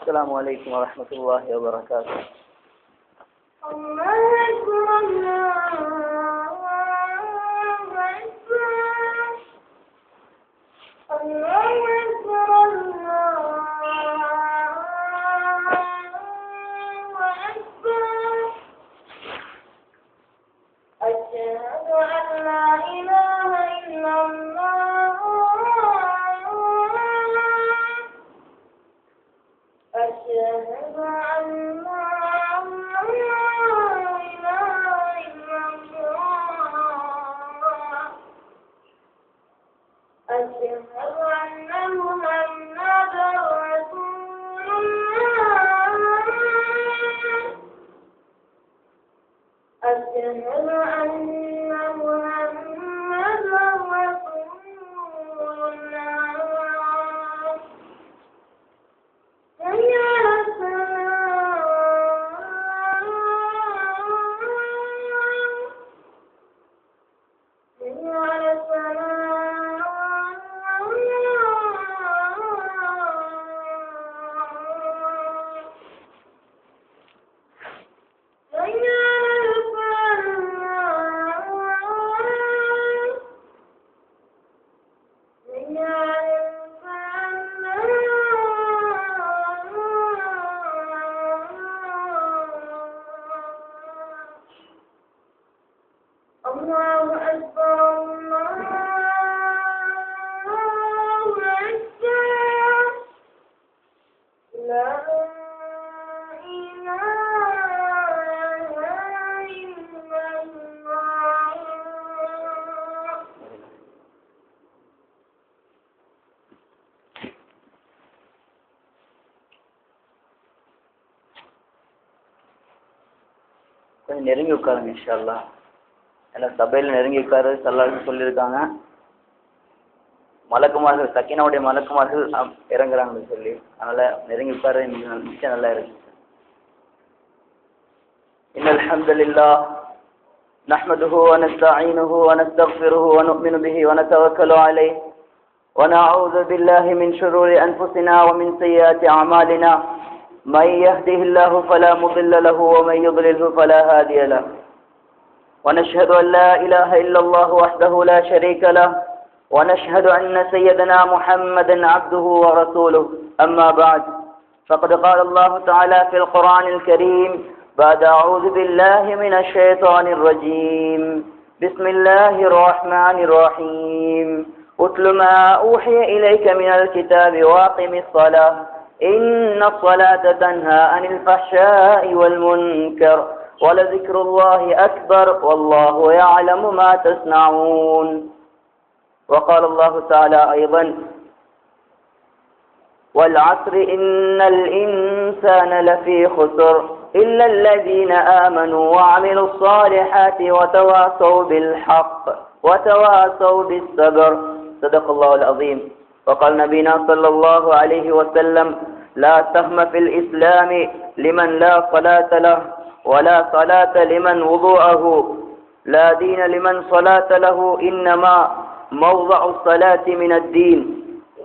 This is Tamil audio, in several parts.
السلام عليكم ورحمة الله وبركاته. கொஞ்சம் நெருங்கி உட்காருங்க இன்ஷா அல்லாஹ். எல்லாம் சபையில் நெருங்கி உட்காரு சல்லல்லாஹு சொல்லியிருக்காங்க. மலக்குமார்கள் சக்கீனாவுடைய மலக்குமார்கள் இறங்குறாங்கன்னு சொல்லி, அதனால நெருங்கி உட்காரு நிச்சயம் நல்லா இருக்கு. இன்னல் ஹம்துலில்லாஹ் நஹ்மதுஹு வ நஸ்தஈனுஹு வ நஸ்தக்ஃபிருஹு வ நு'மினு பிஹி வ நதவக்கலு அலைஹி வ நஅஊது பில்லாஹி மின் ஷுரூரி அன்ஃபுஸினா வ மின் ஸய்யிஆத்தி அஅமாலினா. من يهده الله فلا مضل له ومن يضلله فلا هادي له ونشهد أن لا إله إلا الله وحده لا شريك له ونشهد أن سيدنا محمدا عبده ورسوله. أما بعد فقد قال الله تعالى في القرآن الكريم بعد أعوذ بالله من الشيطان الرجيم بسم الله الرحمن الرحيم اتل ما أوحي إليك من الكتاب واقم الصلاة إن الصلاة تنهى عن الفحشاء والمنكر ولذكر الله أكبر والله يعلم ما تصنعون. وقال الله تعالى أيضا والعصر إن الإنسان لفي خسر إلا الذين آمنوا وعملوا الصالحات وتواصوا بالحق وتواصوا بالصبر. صدق الله العظيم. وقال نبينا صلى الله عليه وسلم لا سهم في الإسلام لمن لا صلاة له ولا صلاة لمن وضوءه لا دين لمن صلاة له إنما موضع الصلاة من الدين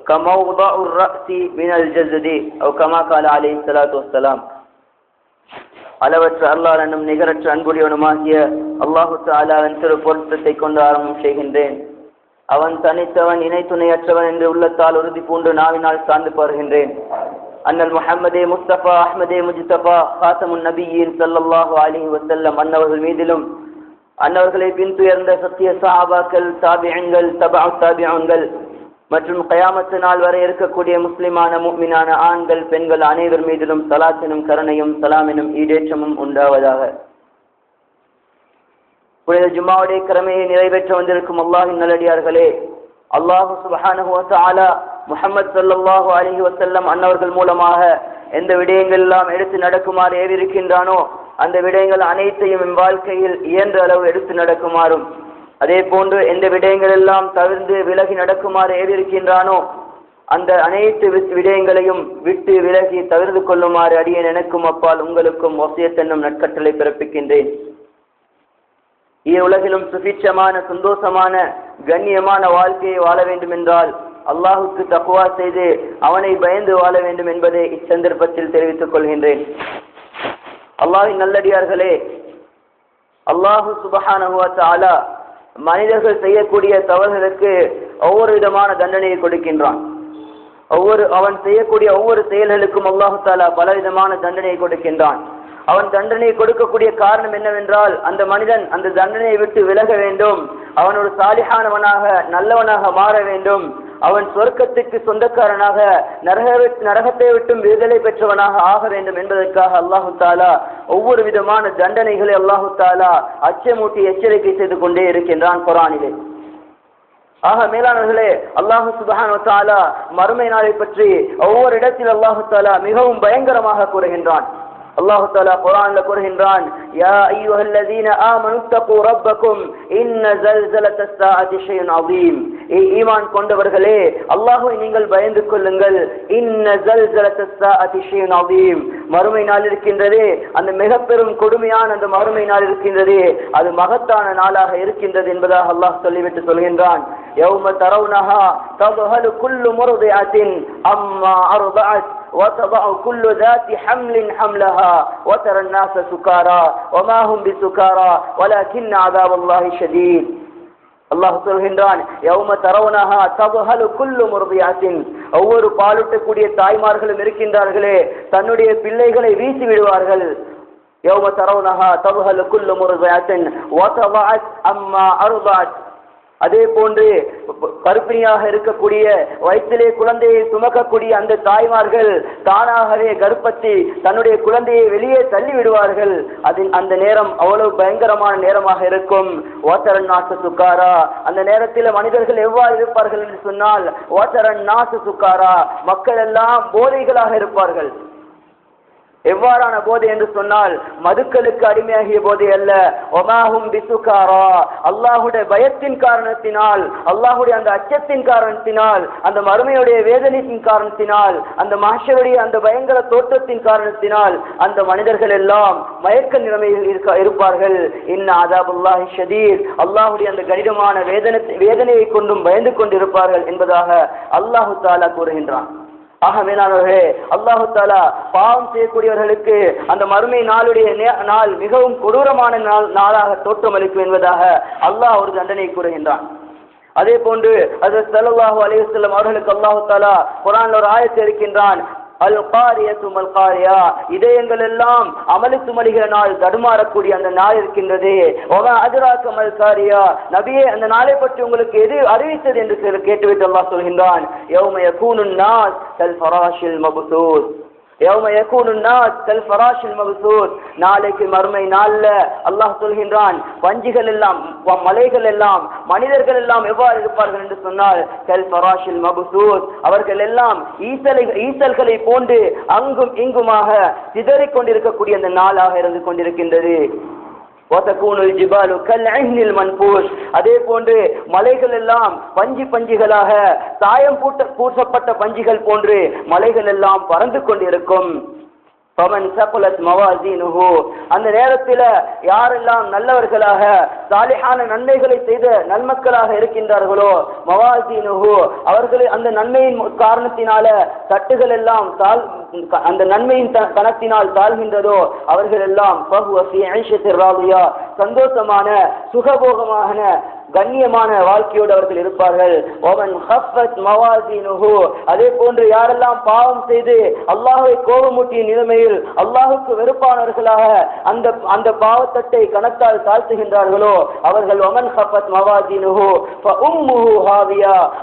كموضع الرأس من الجسد أو كما قال عليه الصلاة والسلام. அளவற்ற அல்லாஹ் என்னும் நிகரற்ற அன்புடையவனுமாகிய அல்லாஹு தஆலாவின் திருப்பொருத்தத்தை கொண்டு ஆரம்பம் செய்கின்றேன். அவன் தனித்தவன் இணை துணையற்றவன் என்று உள்ளத்தால் உறுதி பூண்டு நாவினால் சார்ந்து பாருகின்றேன். அண்ணல் முஹம்மதே முஸ்தபா அஹ்மதே முஜ்தபா காத்தமுன் நபியின் ஸல்லல்லாஹு அலைஹி வஸல்லம் அன்னவர்கள் மீதிலும் அன்னவர்களை பின்துயர்ந்த சத்திய சஹாபாக்கள் தாபிஈன்கள் தபஅ தாபிஈன்கள் மற்றும் கயாமத்து நாள் வரை இருக்கக்கூடிய முஸ்லிமான முஃமினான ஆண்கள் பெண்கள் அனைவர் மீதிலும் ஸலாத்தினும் கருணையும் சலாமினும் ஈடேற்றமும் உண்டாவதாக. புனித ஜும்மாவுடைய கடமையை நிறைவேற்ற வந்திருக்கும் அல்லாஹ்வின் நல்லடியார்களே, அல்லாஹ் சுப்ஹானஹு வ தஆலா முஹம்மது ஸல்லல்லாஹு அலைஹி வஸல்லம் அன்னவர்கள் மூலமாக எந்த விடயங்கள் எல்லாம் எடுத்து நடக்குமாறு ஏவிருக்கின்றானோ அந்த விடயங்கள் அனைத்தையும் என் வாழ்க்கையில் இயன்ற அளவு எடுத்து நடக்குமாறும், அதே போன்று எந்த விடயங்கள் எல்லாம் தவிர்த்து விலகி நடக்குமாறு ஏவிருக்கின்றானோ அந்த அனைத்து விடயங்களையும் விட்டு விலகி தவிர்த்து கொள்ளுமாறு அடியேன் எனக்கும் அப்பால் உங்களுக்கும் வசியத் என்னும் நற்கட்டளை பிறப்பிக்கின்றேன். உலகிலும் சுபிட்சமான சந்தோஷமான கண்ணியமான வாழ்க்கையை வாழ வேண்டும் என்றால் அல்லாஹுக்கு தக்வா செய்து அவனை பயந்து வாழ வேண்டும் என்பதை இச்சந்தர்ப்பத்தில் தெரிவித்துக் கொள்கின்றேன். அல்லாஹ்வின் நல்லடியார்களே, அல்லாஹு சுப்ஹானஹு வ தஆலா மனிதர்கள் செய்யக்கூடிய தவறுகளுக்கு ஒவ்வொரு விதமான தண்டனையை கொடுக்கின்றான். அவன் செய்யக்கூடிய ஒவ்வொரு செயல்களுக்கும் அல்லாஹு தஆலா பலவிதமான தண்டனையை கொடுக்கின்றான். அவன் தண்டனை கொடுக்கக்கூடிய காரணம் என்னவென்றால், அந்த மனிதன் அந்த தண்டனையை விட்டு விலக வேண்டும், அவன் ஒரு சாலிஹானவனாக நல்லவனாக மாற வேண்டும், அவன் சொர்க்கத்துக்கு சொந்தக்காரனாக நரகத்தை விட்டும் விடுதலை பெற்றவனாக ஆக வேண்டும் என்பதற்காக அல்லாஹு தாலா ஒவ்வொரு விதமான தண்டனைகளை அல்லாஹு தாலா அச்சமூட்டி எச்சரிக்கை செய்து கொண்டே இருக்கின்றான் குர்ஆனிலே. ஆக மேலானவர்களே, அல்லாஹு சுப்ஹானஹு வ தஆலா மறுமை நாளை பற்றி ஒவ்வொரு இடத்தில் அல்லாஹு தாலா மிகவும் பயங்கரமாக கூறுகின்றான். அல்லாஹு தஆலா குர்ஆன்ல கூறுகின்றான், யா அய்யுஹல்லதீன ஆமனு தகு ரப்பக்கும் இன்ன ஸல்ஸலத்தஸ் ஸாஅத்தி ஷைஉன் அதீம். ஈமான் கொண்டவர்களே, அல்லாஹ்வை நீங்கள் பயந்து கொள்ளுங்கள். இன்ன ஸல்ஸலத்தஸ் ஸாஅத்தி ஷைஉன் அதீம். மறுமை நாள் இருக்கின்றதே, அந்த மிக பெரும் கொடுமையான அந்த மறுமை நாள் இருக்கின்றதே, அது மகத்தான நாளாக இருக்கின்றது என்பதாக அல்லாஹ் சொல்லிவிட்டு சொல்கின்றான், யௌம தரவுனஹா ததுஹலு குல்லு முர்திஅத்தின் அம்மா அர்தஅத் وتضع كل ذات حمل حملها وترى الناس سكارى وما هم بسكارى ولكن عذاب الله شديد. அல்லாஹ் சொல்கின்றான், யௌம தரவுனஹா ததுஹலு குல்லு முர்திஅத்தின். ஒவ்வொரு பாலூட்டக்கூடிய தாய்மார்களும் இருக்கின்றார்களே, தன்னுடைய பிள்ளைகளை வீசி விடுவார்கள். யௌம தரவுனஹா ததுஹலு குல்லு முர்திஅத்தின் வதضعت அம்மா அர்தஅத். அதே போன்று கர்ப்பிணியாக இருக்கக்கூடிய வயிற்றிலே குழந்தையை சுமக்கக்கூடிய அந்த தாய்மார்கள் தானாகவே கர்ப்பத்தை தன்னுடைய குழந்தையை வெளியே தள்ளி விடுவார்கள். அந்த நேரம் அவ்வளவு பயங்கரமான நேரமாக இருக்கும். ஓத்தரன் நாச சுக்காரா, அந்த நேரத்தில் மனிதர்கள் எவ்வாறு இருப்பார்கள் என்று சொன்னால், ஓத்தரன் நாச சுக்காரா, மக்கள் எல்லாம் போதைகளாக இருப்பார்கள். எவ்வாறான போதை என்று சொன்னால், மதுக்களுக்கு அடிமையாகிய போதை அல்ல. ஒமாஹும் பிசுகாரா, அல்லாஹுடைய பயத்தின் காரணத்தினால், அல்லாஹுடைய அந்த அச்சத்தின் காரணத்தினால், அந்த மறுமையுடைய வேதனையின் காரணத்தினால், அந்த மஹ்ஷருடைய அந்த பயங்கர தோற்றத்தின் காரணத்தினால் அந்த மனிதர்கள் எல்லாம் மயக்க நிலைமையில் இருப்பார்கள். இன்ன அஸாபுல்லாஹி ஷதீத், அல்லாஹுடைய அந்த கடினமான வேதனையை கொண்டும் பயந்து கொண்டிருப்பார்கள் என்பதாக அல்லாஹு தஆலா கூறுகின்றான். ஆக மேலானவர்களே, அல்லாஹு தஆலா பாவம் செய்யக்கூடியவர்களுக்கு அந்த மறுமை நாளுடைய நாள் மிகவும் கொடூரமான நாளாக தோற்றமளிக்கும் என்பதாக அல்லாஹ் ஒரு தண்டனை கூறுகின்றான். அதே போன்று ஹஜ்ரத் ஸல்லல்லாஹு அலைஹி வஸல்லம் அவர்களுக்கு அல்லாஹு தஆலா குர்ஆன்ல ஒரு ஆயத்தை இருக்கின்றான், அல் காரியத்து மல் காரியா, இதயங்கள் எல்லாம் அமளி துமளிகிற நாள், தடுமாறக்கூடிய அந்த நாள் இருக்கின்றது. வமா அத்ராக மல் காரியா, நபியே அந்த நாளை பற்றி உங்களுக்கு எது அறிவித்தது என்று கேட்டுவிட்டு அல்லாஹ் சொல்கின்றான், யௌம யகூனுன் நாஸ் கல் ஃபராஷில் மப்சூஸ். யௌம யகூனுன் நாஸ் கல் ஃபராஷில் மப்சூஸ். நாளைக்கு மறுமை நாள்ல அல்லாஹ் சொல்கின்றான், பஞ்சுகள் எல்லாம் மலைகள் எல்லாம் மனிதர்கள் எல்லாம் எவ்வாறு இருப்பார்கள் என்று சொன்னால், கல் ஃபராஷில் மப்சூஸ், அவர்கள் எல்லாம் ஈசல்களை போன்று அங்கும் இங்குமாக சிதறிக் கொண்டிருக்கக்கூடிய அந்த நாளாக இருந்து கொண்டிருக்கின்றது. அதே போன்று மலைகள் எல்லாம் பஞ்சுகளாக சாயம் பூசப்பட்ட பஞ்சுகள் போன்று மலைகள் எல்லாம் பறந்து கொண்டிருக்கும். அந்த நேரத்தில் யாரெல்லாம் நல்லவர்களாக சாலிஹான நன்மைகளை செய்த நன்மக்களாக இருக்கின்றார்களோ, மவாசீனுஹு, அவர்கள் அந்த நன்மையின் காரணத்தினால தட்டுகள் எல்லாம் அந்த நன்மையின் கணத்தினால் தாழ்கின்றதோ, அவர்கள் எல்லாம் சந்தோஷமான சுகபோகமான கண்ணியமான வாழ்க்கையோடு அவர்கள் இருப்பார்கள். அதே போன்று யாரெல்லாம் பாவம் செய்து அல்லாஹ்வை கோபமூட்டிய நிலைமையில் அல்லாஹுக்கு வெறுப்பானவர்களாக அந்த பாவத்தட்டை கணத்தால் தாழ்த்துகின்றார்களோ, அவர்கள்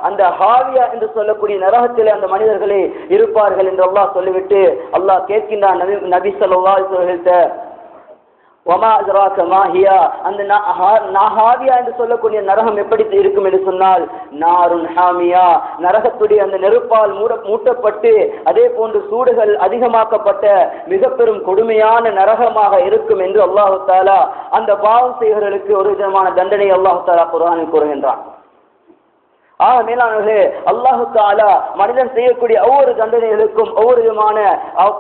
அந்த ஹாவியா என்று சொல்லக்கூடிய நரகத்திலே அந்த மனிதர்களே இருப்பார்கள் என்று அல்லாஹ் சொல்லிவிட்டு அல்லாஹ் கேட்கின்றான் நபி ஸல்லல்லாஹு அலைஹி வஸல்லம், வமா அத்ராக மா ஹியா, அந்த ஹாவியா என்று சொல்லக்கூடிய நரகம் எப்படி இருக்கும் என்று சொன்னால், நாருன் ஹாமியா, நரகத்துடைய அந்த நெருப்பால் மூட்டப்பட்டு அதே போன்று சூடுகள் அதிகமாக்கப்பட்ட மிக பெரும் கொடுமையான நரகமாக இருக்கும் என்று அல்லாஹு தஆலா அந்த பாவம் செய்வர்களுக்கு ஒரு விதமான தண்டனை அல்லாஹு தஆலா குர்ஆனில் கூறுகின்றான். மேலானவர்களே, அல்லாஹு தஆலா மனிதன் செய்யக்கூடிய ஒவ்வொரு தண்டனைகளுக்கும் ஒவ்வொரு விதமான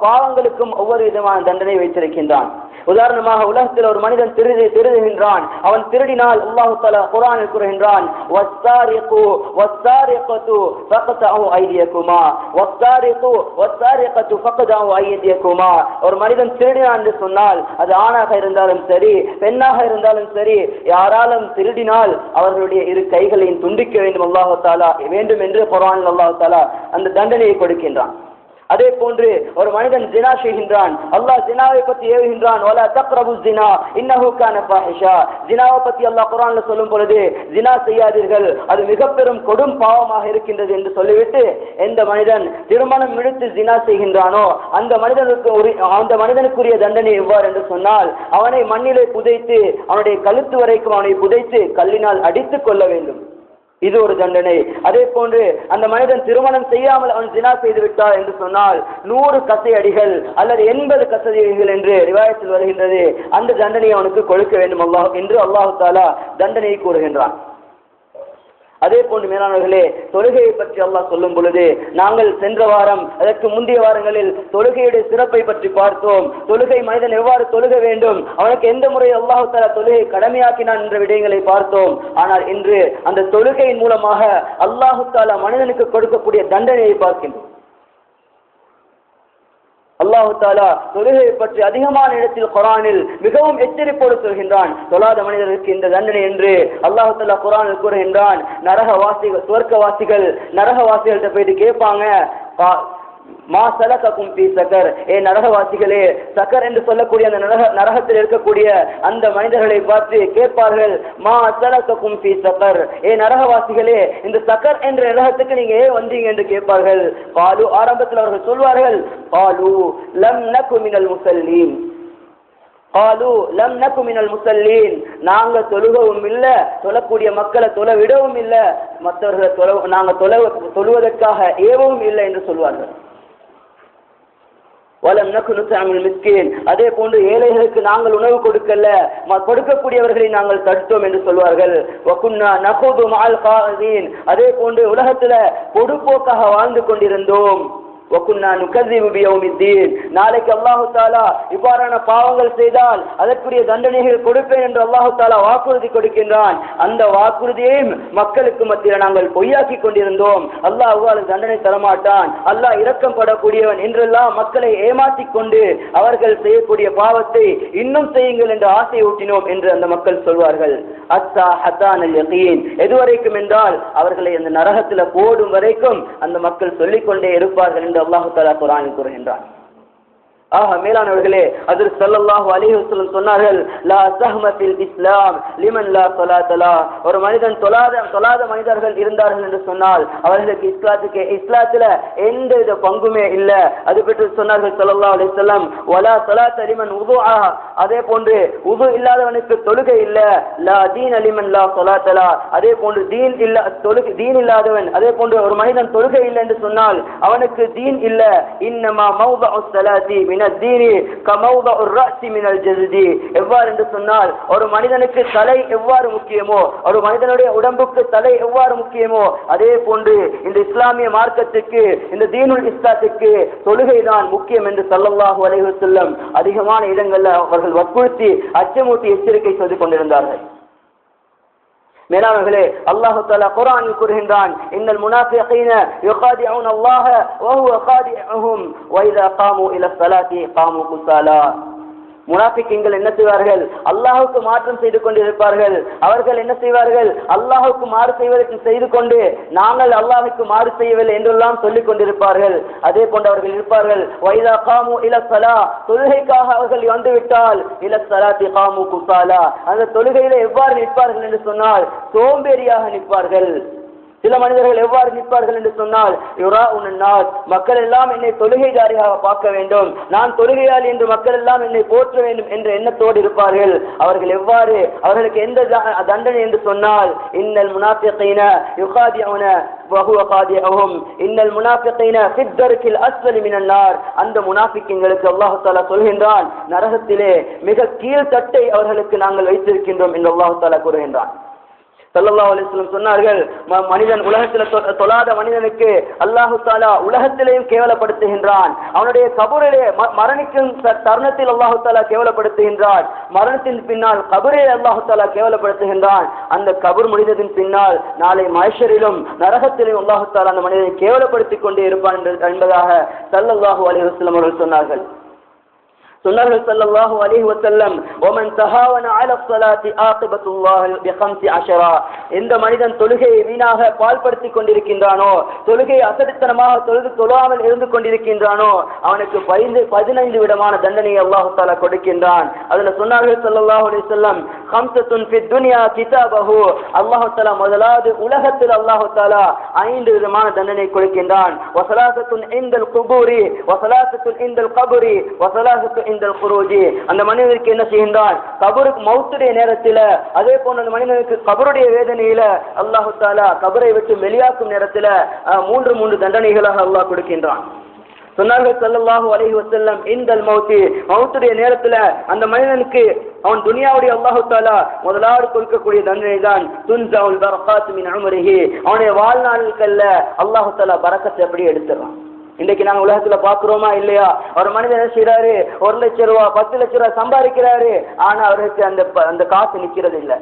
பாவங்களுக்கும் ஒவ்வொரு விதமான தண்டனை வைத்திருக்கின்றான். உதாரணமாக, உலகத்தில் ஒரு மனிதன் திருடுகின்றான். அவன் திருடினால் அல்லாஹு தஆலா குர்ஆனில் கூறுகின்றான், வஸ்ஸாரிகு வஸ்ஸாரிகத்து ஃபக்தஉ ஐதியகுமா வஸ்ஸாரிகு வஸ்ஸாரிகத்து ஃபக்தஉ ஐதியகுமா. ஒரு மனிதன் திருடினான் என்று சொன்னால் அது ஆணாக இருந்தாலும் சரி பெண்ணாக இருந்தாலும் சரி, யாராலும் திருடினால் அவர்களுடைய இரு கைகளையும் துண்டிக்க வேண்டும் அல்லாஹு தஆலா வேண்டும் என்று குர்ஆனில் அல்லாஹு தஆலா அந்த தண்டனையை கொடுக்கின்றான். அதே போன்று ஒரு மனிதன் ஜினா செய்கின்றான், அல்லாஹ் ஜினாவை பற்றி ஏவுகின்றான், வலா தக்ரபு ஜினா இன்னஹு கான ஃபாஹிஷா. ஜினாவை பற்றி அல்லாஹ் குர்ஆன்ல சொல்லும் பொழுது ஜினா செய்யாதீர்கள், அது மிக பெரும் கொடும் பாவமாக இருக்கின்றது என்று சொல்லிவிட்டு எந்த மனிதன் திருமணம் முடித்து ஜினா செய்கின்றானோ அந்த மனிதனுக்குரிய தண்டனை எவ்வாறு என்று சொன்னால், அவனை மண்ணிலே புதைத்து அவனுடைய கழுத்து வரைக்கும் அவனை புதைத்து கல்லினால் அடித்துக் கொள்ள வேண்டும். இது ஒரு தண்டனை. அதே போன்று அந்த மனிதன் திருமணம் செய்யாமல் அவன் ஜினா செய்து விட்டார் என்று சொன்னால் 100 கசையடிகள் அல்லது 80 கசையடிகள் என்று ரிவாயத்தில் வருகின்றது. அந்த தண்டனை அவனுக்கு கொடுக்க வேண்டும் என்று அல்லாஹு தஆலா தண்டனையை கூறுகின்றான். அதே போன்று மேலானவர்களே, தொழுகையை பற்றி அல்லாஹ் சொல்லும் பொழுது நாங்கள் சென்ற வாரம் அதற்கு முந்தைய வாரங்களில் தொழுகையுடைய சிறப்பை பற்றி பார்த்தோம். தொழுகை மனிதன் எவ்வாறு தொழுக வேண்டும், அவனுக்கு எந்த முறை அல்லாஹ் தஆலா தொழுகை கடமையாக்கினான் என்ற விடயங்களை பார்த்தோம். ஆனால் இன்று அந்த தொழுகையின் மூலமாக அல்லாஹ் தஆலா மனிதனுக்கு கொடுக்கக்கூடிய தண்டனையை பார்க்கின்றோம். அல்லாஹு தஆலா தொழுகையை பற்றி அதிகமான இடத்தில் குர்ஆனில் மிகவும் எச்சரிப்போடு சொல்கின்றான். தொழாத மனிதருக்கு இந்த தண்டனை என்று அல்லாஹு தஆலா குர்ஆனில் கூறுகின்றான். சுவர்க்கவாசிகள் நரகவாசிகள்கிட்ட போயிட்டு கேட்பாங்க, மா சலககும் ஃபீ சகர், நரகவாசிகளே, சகர் என்று சொல்லக்கூடிய அந்த நரகத்தில் இருக்கக்கூடிய அந்த மனிதர்களை பார்த்து கேட்பார்கள், மா சலககும் ஃபீ சகர், நரகவாசிகளே, இந்த சகர் என்ற நரகத்துக்கு நீங்க ஏன் வந்தீங்க என்று கேட்பார்கள். காலு, ஆரம்பத்தில் அவர்கள் சொல்வார்கள், காலு லம் நகு மினல் முஸல்லீன், காலு லம் நகு மினல் முஸல்லீன், நாங்க தொழுகவும் இல்லை, தொழக்கூடிய மக்களை தொழ விடவும் இல்லை, மற்றவர்களை நாங்க தொழுவதற்காக ஏவவும் இல்லை என்று சொல்வார்கள். வலம் நகு நுத்அமுல் மிஸ்கீன், அதே போன்று ஏழைகளுக்கு நாங்கள் உணவு கொடுக்கல, கொடுக்கக்கூடியவர்களை நாங்கள் தடுத்தோம் என்று சொல்வார்கள். வகுன்னா நகுது மஅல் காஸின், அதே போன்று உலகத்துல பொடுப்போக்காக வாழ்ந்து கொண்டிருந்தோம். வகுன்னா நுகஸிபு பியௌமித்தீன், நாளைக்கு அல்லாஹ் தஆலா இவ்வாறான பாவங்கள் செய்தால் அதற்குரிய தண்டனைகள் கொடுப்பேன் என்று அல்லாஹ் தஆலா வாக்குறுதி கொடுக்கின்றான். அந்த வாக்குறுதியையும் மக்களுக்கு மத்தியில் நாங்கள் பொய்யாக்கி கொண்டிருந்தோம். அல்லாஹ் அவ்வாறு தண்டனை தரமாட்டான், அல்லாஹ் இரக்கம் படக்கூடியவன் என்றெல்லாம் மக்களை ஏமாற்றிக் கொண்டு அவர்கள் செய்யக்கூடிய பாவத்தை இன்னும் செய்யுங்கள் என்று ஆசை ஊட்டினோம் என்று அந்த மக்கள் சொல்வார்கள். அத்தா ஹத்தானல் யகீன், எதுவரைக்கும் என்றால் அவர்களை அந்த நரகத்தில் போடும் வரைக்கும் அந்த மக்கள் சொல்லிக்கொண்டே இருப்பார்கள் அல்லாஹ் தஆலா குர்ஆனில் கூறுகின்றான். மேலானவர்களே, ஹஜ்ரத் ஸல்லல்லாஹு அலைஹி வஸல்லம் சொன்னார்கள், லா ஸஹ்ம ஃபில் இஸ்லாம் லிமன் லா ஸலாத லஹ், ஒரு மனிதன் தொழாத மனிதர்கள் இருந்தார்கள் என்று சொன்னால் அவர்களுக்கு இஸ்லாத்துல எந்த பங்குமே இல்லை. அது பற்றி சொன்னார்கள் ஸல்லல்லாஹு அலைஹி வஸல்லம், வலா ஸலாத லிமன் வுதுஆ, அதே போன்று வுது இல்லாதவனுக்கு தொழுகை இல்லை. லா தீன லிமன் லா ஸலாத லஹ், அதே போன்று தீன் இல்லாதவன், அதே போன்று ஒரு மனிதன் தொழுகை இல்லை என்று சொன்னால் அவனுக்கு தீன் இல்லை. இன்னமா மௌதுஉஸ் ஸலாத்தி எவ்வாறு என்று சொன்னால் ஒரு மனிதனுக்கு தலை எவ்வாறு முக்கியமோ, ஒரு மனிதனுடைய உடம்புக்கு தலை எவ்வாறு முக்கியமோ, அதே போன்று இந்த இஸ்லாமிய மார்க்கத்துக்கு, இந்த தீனுல் இஸ்லாத்துக்கு தொழுகை தான் முக்கியம் என்று ஸல்லல்லாஹு அலைஹி வஸல்லம் அதிகமான இடங்களில் அவர்கள் வற்புறுத்தி அச்சமூட்டி எச்சரிக்கை செய்து கொண்டிருந்தார்கள். மேலானவர்களே, அல்லாஹ் தஆலா குர்ஆனில் கூறுகின்றான், இன்னல் முனாஃபிகீன யுகாதிஊன அல்லாஹ வ ஹுவ காதிஊஹும் வ இதா காமு இலா ஸலாத்தி காமு குஸாலா. முனாஃபிக்குகள் என்ன செய்வார்கள், அல்லாஹ்வுக்கு மாற்றம் செய்து கொண்டிருப்பார்கள். அவர்கள் என்ன செய்வார்கள், அல்லாஹ்வுக்கு மாறு செய்வதற்கு செய்து கொண்டு நாங்கள் அல்லாஹ்வுக்கு மாறு செய்யவில்லை என்றெல்லாம் சொல்லிக் கொண்டிருப்பார்கள். அதே போன்று அவர்கள் இருப்பார்கள், வைதா காமு இலா ஸலா, தொழுகைக்காக அவர்கள் வந்துவிட்டால் இலா ஸலாத்தி காமு குஸாலா, அந்த தொழுகையில எவ்வாறு நிற்பார்கள் என்று சொன்னால் சோம்பேறியாக நிற்பார்கள். சில மனிதர்கள் எவ்வாறு நிற்பார்கள் என்று சொன்னால், மக்கள் எல்லாம் என்னை தொழுகைதாரியாக பார்க்க வேண்டும், நான் தொழுகையாளி என்று மக்கள் எல்லாம் என்னை போற்ற வேண்டும் என்ற எண்ணத்தோடு இருப்பார்கள். அவர்கள் எவ்வாறு, அவர்களுக்கு எந்த தண்டனை என்று சொன்னால், இன்னல் முனாஃபிகீன யுகாதிஊன வ ஹுவ காதிஊஹும் இன்னல் முனாஃபிகீன ஃபித் தர்கில் அஸ்ஃபலி மினன் நார், அந்த முனாஃபிக்குகளுக்கு அல்லாஹ் தஆலா சொல்கின்றான், நரகத்திலே மிக கீழ் தட்டை அவர்களுக்கு நாங்கள் வைத்திருக்கின்றோம் என்று அல்லாஹ் தஆலா கூறுகின்றான். ஸல்லல்லாஹு அலைஹி வஸல்லம் சொன்னார்கள், மனிதன் உலகத்தில் தொழாத மனிதனுக்கு அல்லாஹு தஆலா உலகத்திலேயும் கேவலப்படுத்துகின்றான். அவனுடைய கபரிலே மரணிக்கும் தருணத்தில் அல்லாஹு தஆலா கேவலப்படுத்துகின்றான். மரணத்தின் பின்னால் கபரை அல்லாஹு தஆலா கேவலப்படுத்துகின்றான். அந்த கபர் முடிந்ததின் பின்னால் நாளை மஹ்ஷரிலும் நரகத்திலும் அல்லாஹு தஆலா அந்த மனிதனை கேவலப்படுத்திக் கொண்டே இருப்பான் என்பதாக ஸல்லல்லாஹு அலைஹி வஸல்லம் அவர்கள் சொன்னார்கள். ஸல்லல்லாஹு அலைஹி வஸல்லம் ومن تهاون على الصلاه عاقبه الله ب15. எந்த மனிதன் தொழுகையை வீணாக பால்படுத்திக் கொண்டிருக்கின்றானோ, தொழுகையை அசடித்தனமாக தொழாமல் இருந்து கொண்டிருக்கின்றானோ, அவனுக்கு 15 விதமான தண்டனையை அல்லாஹ் தஆலா கொடுக்கின்றான். அதுல சொன்னார்கள் ஸல்லல்லாஹு அலைஹி வஸல்லம், خمسة في الدنيا كتابه. அல்லாஹ் தஆலா முதலாவது உலகத்தில் அல்லாஹ் தஆலா 5 விதமான தண்டனை கொடுக்கின்றான். وثلاثة عند القبور وثلاثة عند القبر وثلاثة அந்த மனிதனுக்கு என்ன செய்கின்றான், கபருக்கு மௌத்துடைய நேரத்தில், அதே போன்ற அந்த மனிதனுக்கு கபருடைய வேதனையில அல்லாஹு தஆலா கபரை விட்டு வெளியாக்கும் நேரத்தில் 3 தண்டனைகளாக அல்லாஹ் கொடுக்கின்றான். சொன்னார்கள் ஸல்லல்லாஹு அலைஹி வஸல்லம், இந்தல் மௌத்துடைய நேரத்தில் அந்த மனிதனுக்கு அவன் துனியாவுடைய அல்லாஹு தஆலா முதலாவது கொடுக்கக்கூடிய தண்டனை தான் துன்ஸவுல் பரகாத் மின் உம்ரிஹி. அவனுடைய வாழ்நாளுக்கல்ல அல்லாஹு தஆலா பரக்கத்தை எப்படி எடுத்துறான். இன்றைக்கு நாங்க உலகத்துல பாக்குறோமா இல்லையா? ஒரு மனிதன் என்ன செய்யறாரு, 1 லட்சம் ரூபாய் 10 லட்சம் ரூபாய் சம்பாதிக்கிறாரு, ஆனா அவருக்கு அந்த காசு நிக்கிறது இல்லை.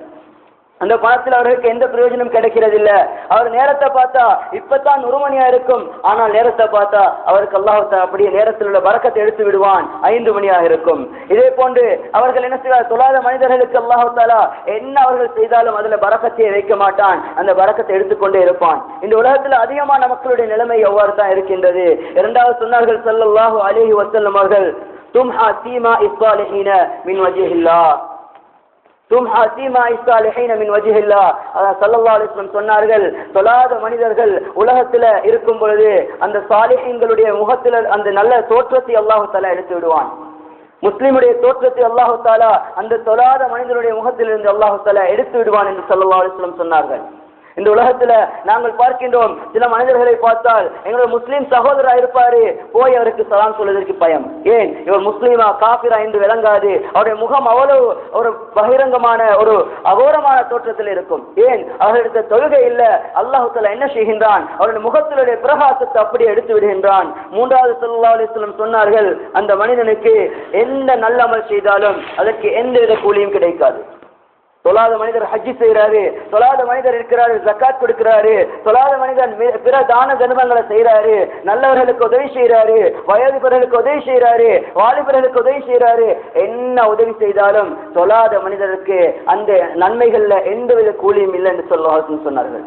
அந்த பணத்தில் அவருக்கு எந்த பிரயோஜனம் கிடைக்கிறது இல்ல. அவர் நேரத்தை பார்த்தா இப்பதான் 1 மணியா இருக்கும், ஆனால் நேரத்தை பார்த்தா அவருக்கு அல்லாஹ் அப்படியே நேரத்தில் உள்ள பரக்கத்தை எடுத்து விடுவான், 5 மணியாக இருக்கும். இதே போன்று அவர்கள் என்ன செய்வார், தொழாத மனிதர்களுக்கு அல்லாஹ் தஆலா என்ன அவர்கள் செய்தாலும் அதுல பரக்கத்தை வைக்க மாட்டான், அந்த பரக்கத்தை எடுத்துக்கொண்டே இருப்பான். இந்த உலகத்தில் அதிகமான மக்களுடைய நிலைமை எவ்வாறு தான் இருக்கின்றது. இரண்டாவது சொன்னார்கள் ஸல்லல்லாஹு அலைஹி வஸல்லம் அவர்கள், தும்ஹா சீமா இஸ்ஸாலிஹீன மின் வஜ்ஹில்லாஹ். சொன்னார்கள், தொழாத மனிதர்கள் உலகத்துல இருக்கும் பொழுது அந்த சாலிஹீன்களுடைய முகத்துல அந்த நல்ல தோற்றத்தை அல்லாஹு தஆலா எடுத்து விடுவான். முஸ்லிமுடைய தோற்றத்தை அல்லாஹு தஆலா அந்த தொழாத மனிதனுடைய முகத்திலிருந்து அல்லாஹு தஆலா எடுத்து விடுவான் என்று ஸல்லல்லாஹு அலைஹி வஸல்லம் சொன்னார்கள். இந்த உலகத்துல நாங்கள் பார்க்கின்றோம், சில மனிதர்களை பார்த்தால் எங்களுடைய முஸ்லீம் சகோதரா இருப்பாரு, போய் அவருக்கு சலாம் சொல்வதற்கு பயம். ஏன், இவர் முஸ்லீமா காபிரா என்று விளங்காது. அவருடைய முகம் அவ்வளவு ஒரு பகிரங்கமான ஒரு அகோரமான தோற்றத்தில் இருக்கும். ஏன், அவர்களுக்கு தொழுகை இல்ல. அல்லாஹ் தஆலா என்ன செய்கின்றான், அவருடைய முகத்தினுடைய பிரகாசத்தை அப்படியே எடுத்து விடுகின்றான். மூன்றாவது ஸல்லல்லாஹு அலைஹி வஸல்லம் சொன்னார்கள், அந்த மனிதனுக்கு எந்த நல்ல அமல் செய்தாலும் அதற்கு எந்தவித கூலியும் கிடைக்காது. தொழாத மனிதர் ஹஜ்ஜி செய்யறாரு, தொழாத மனிதர் இருக்கிறாரு, ஜக்காத் கொடுக்கிறாரு, தொழாத மனிதர் பிற தான தர்மங்களை செய்யறாரு, நல்லவர்களுக்கு உதவி செய்யறாரு, வயோதிபர்களுக்கு உதவி செய்யறாரு, வாலிபர்களுக்கு உதவி செய்யறாரு, என்ன உதவி செய்தாலும் தொழாத மனிதருக்கு அந்த நன்மைகள்ல எந்தவித கூலியும் இல்லை என்று சொன்னார்கள்.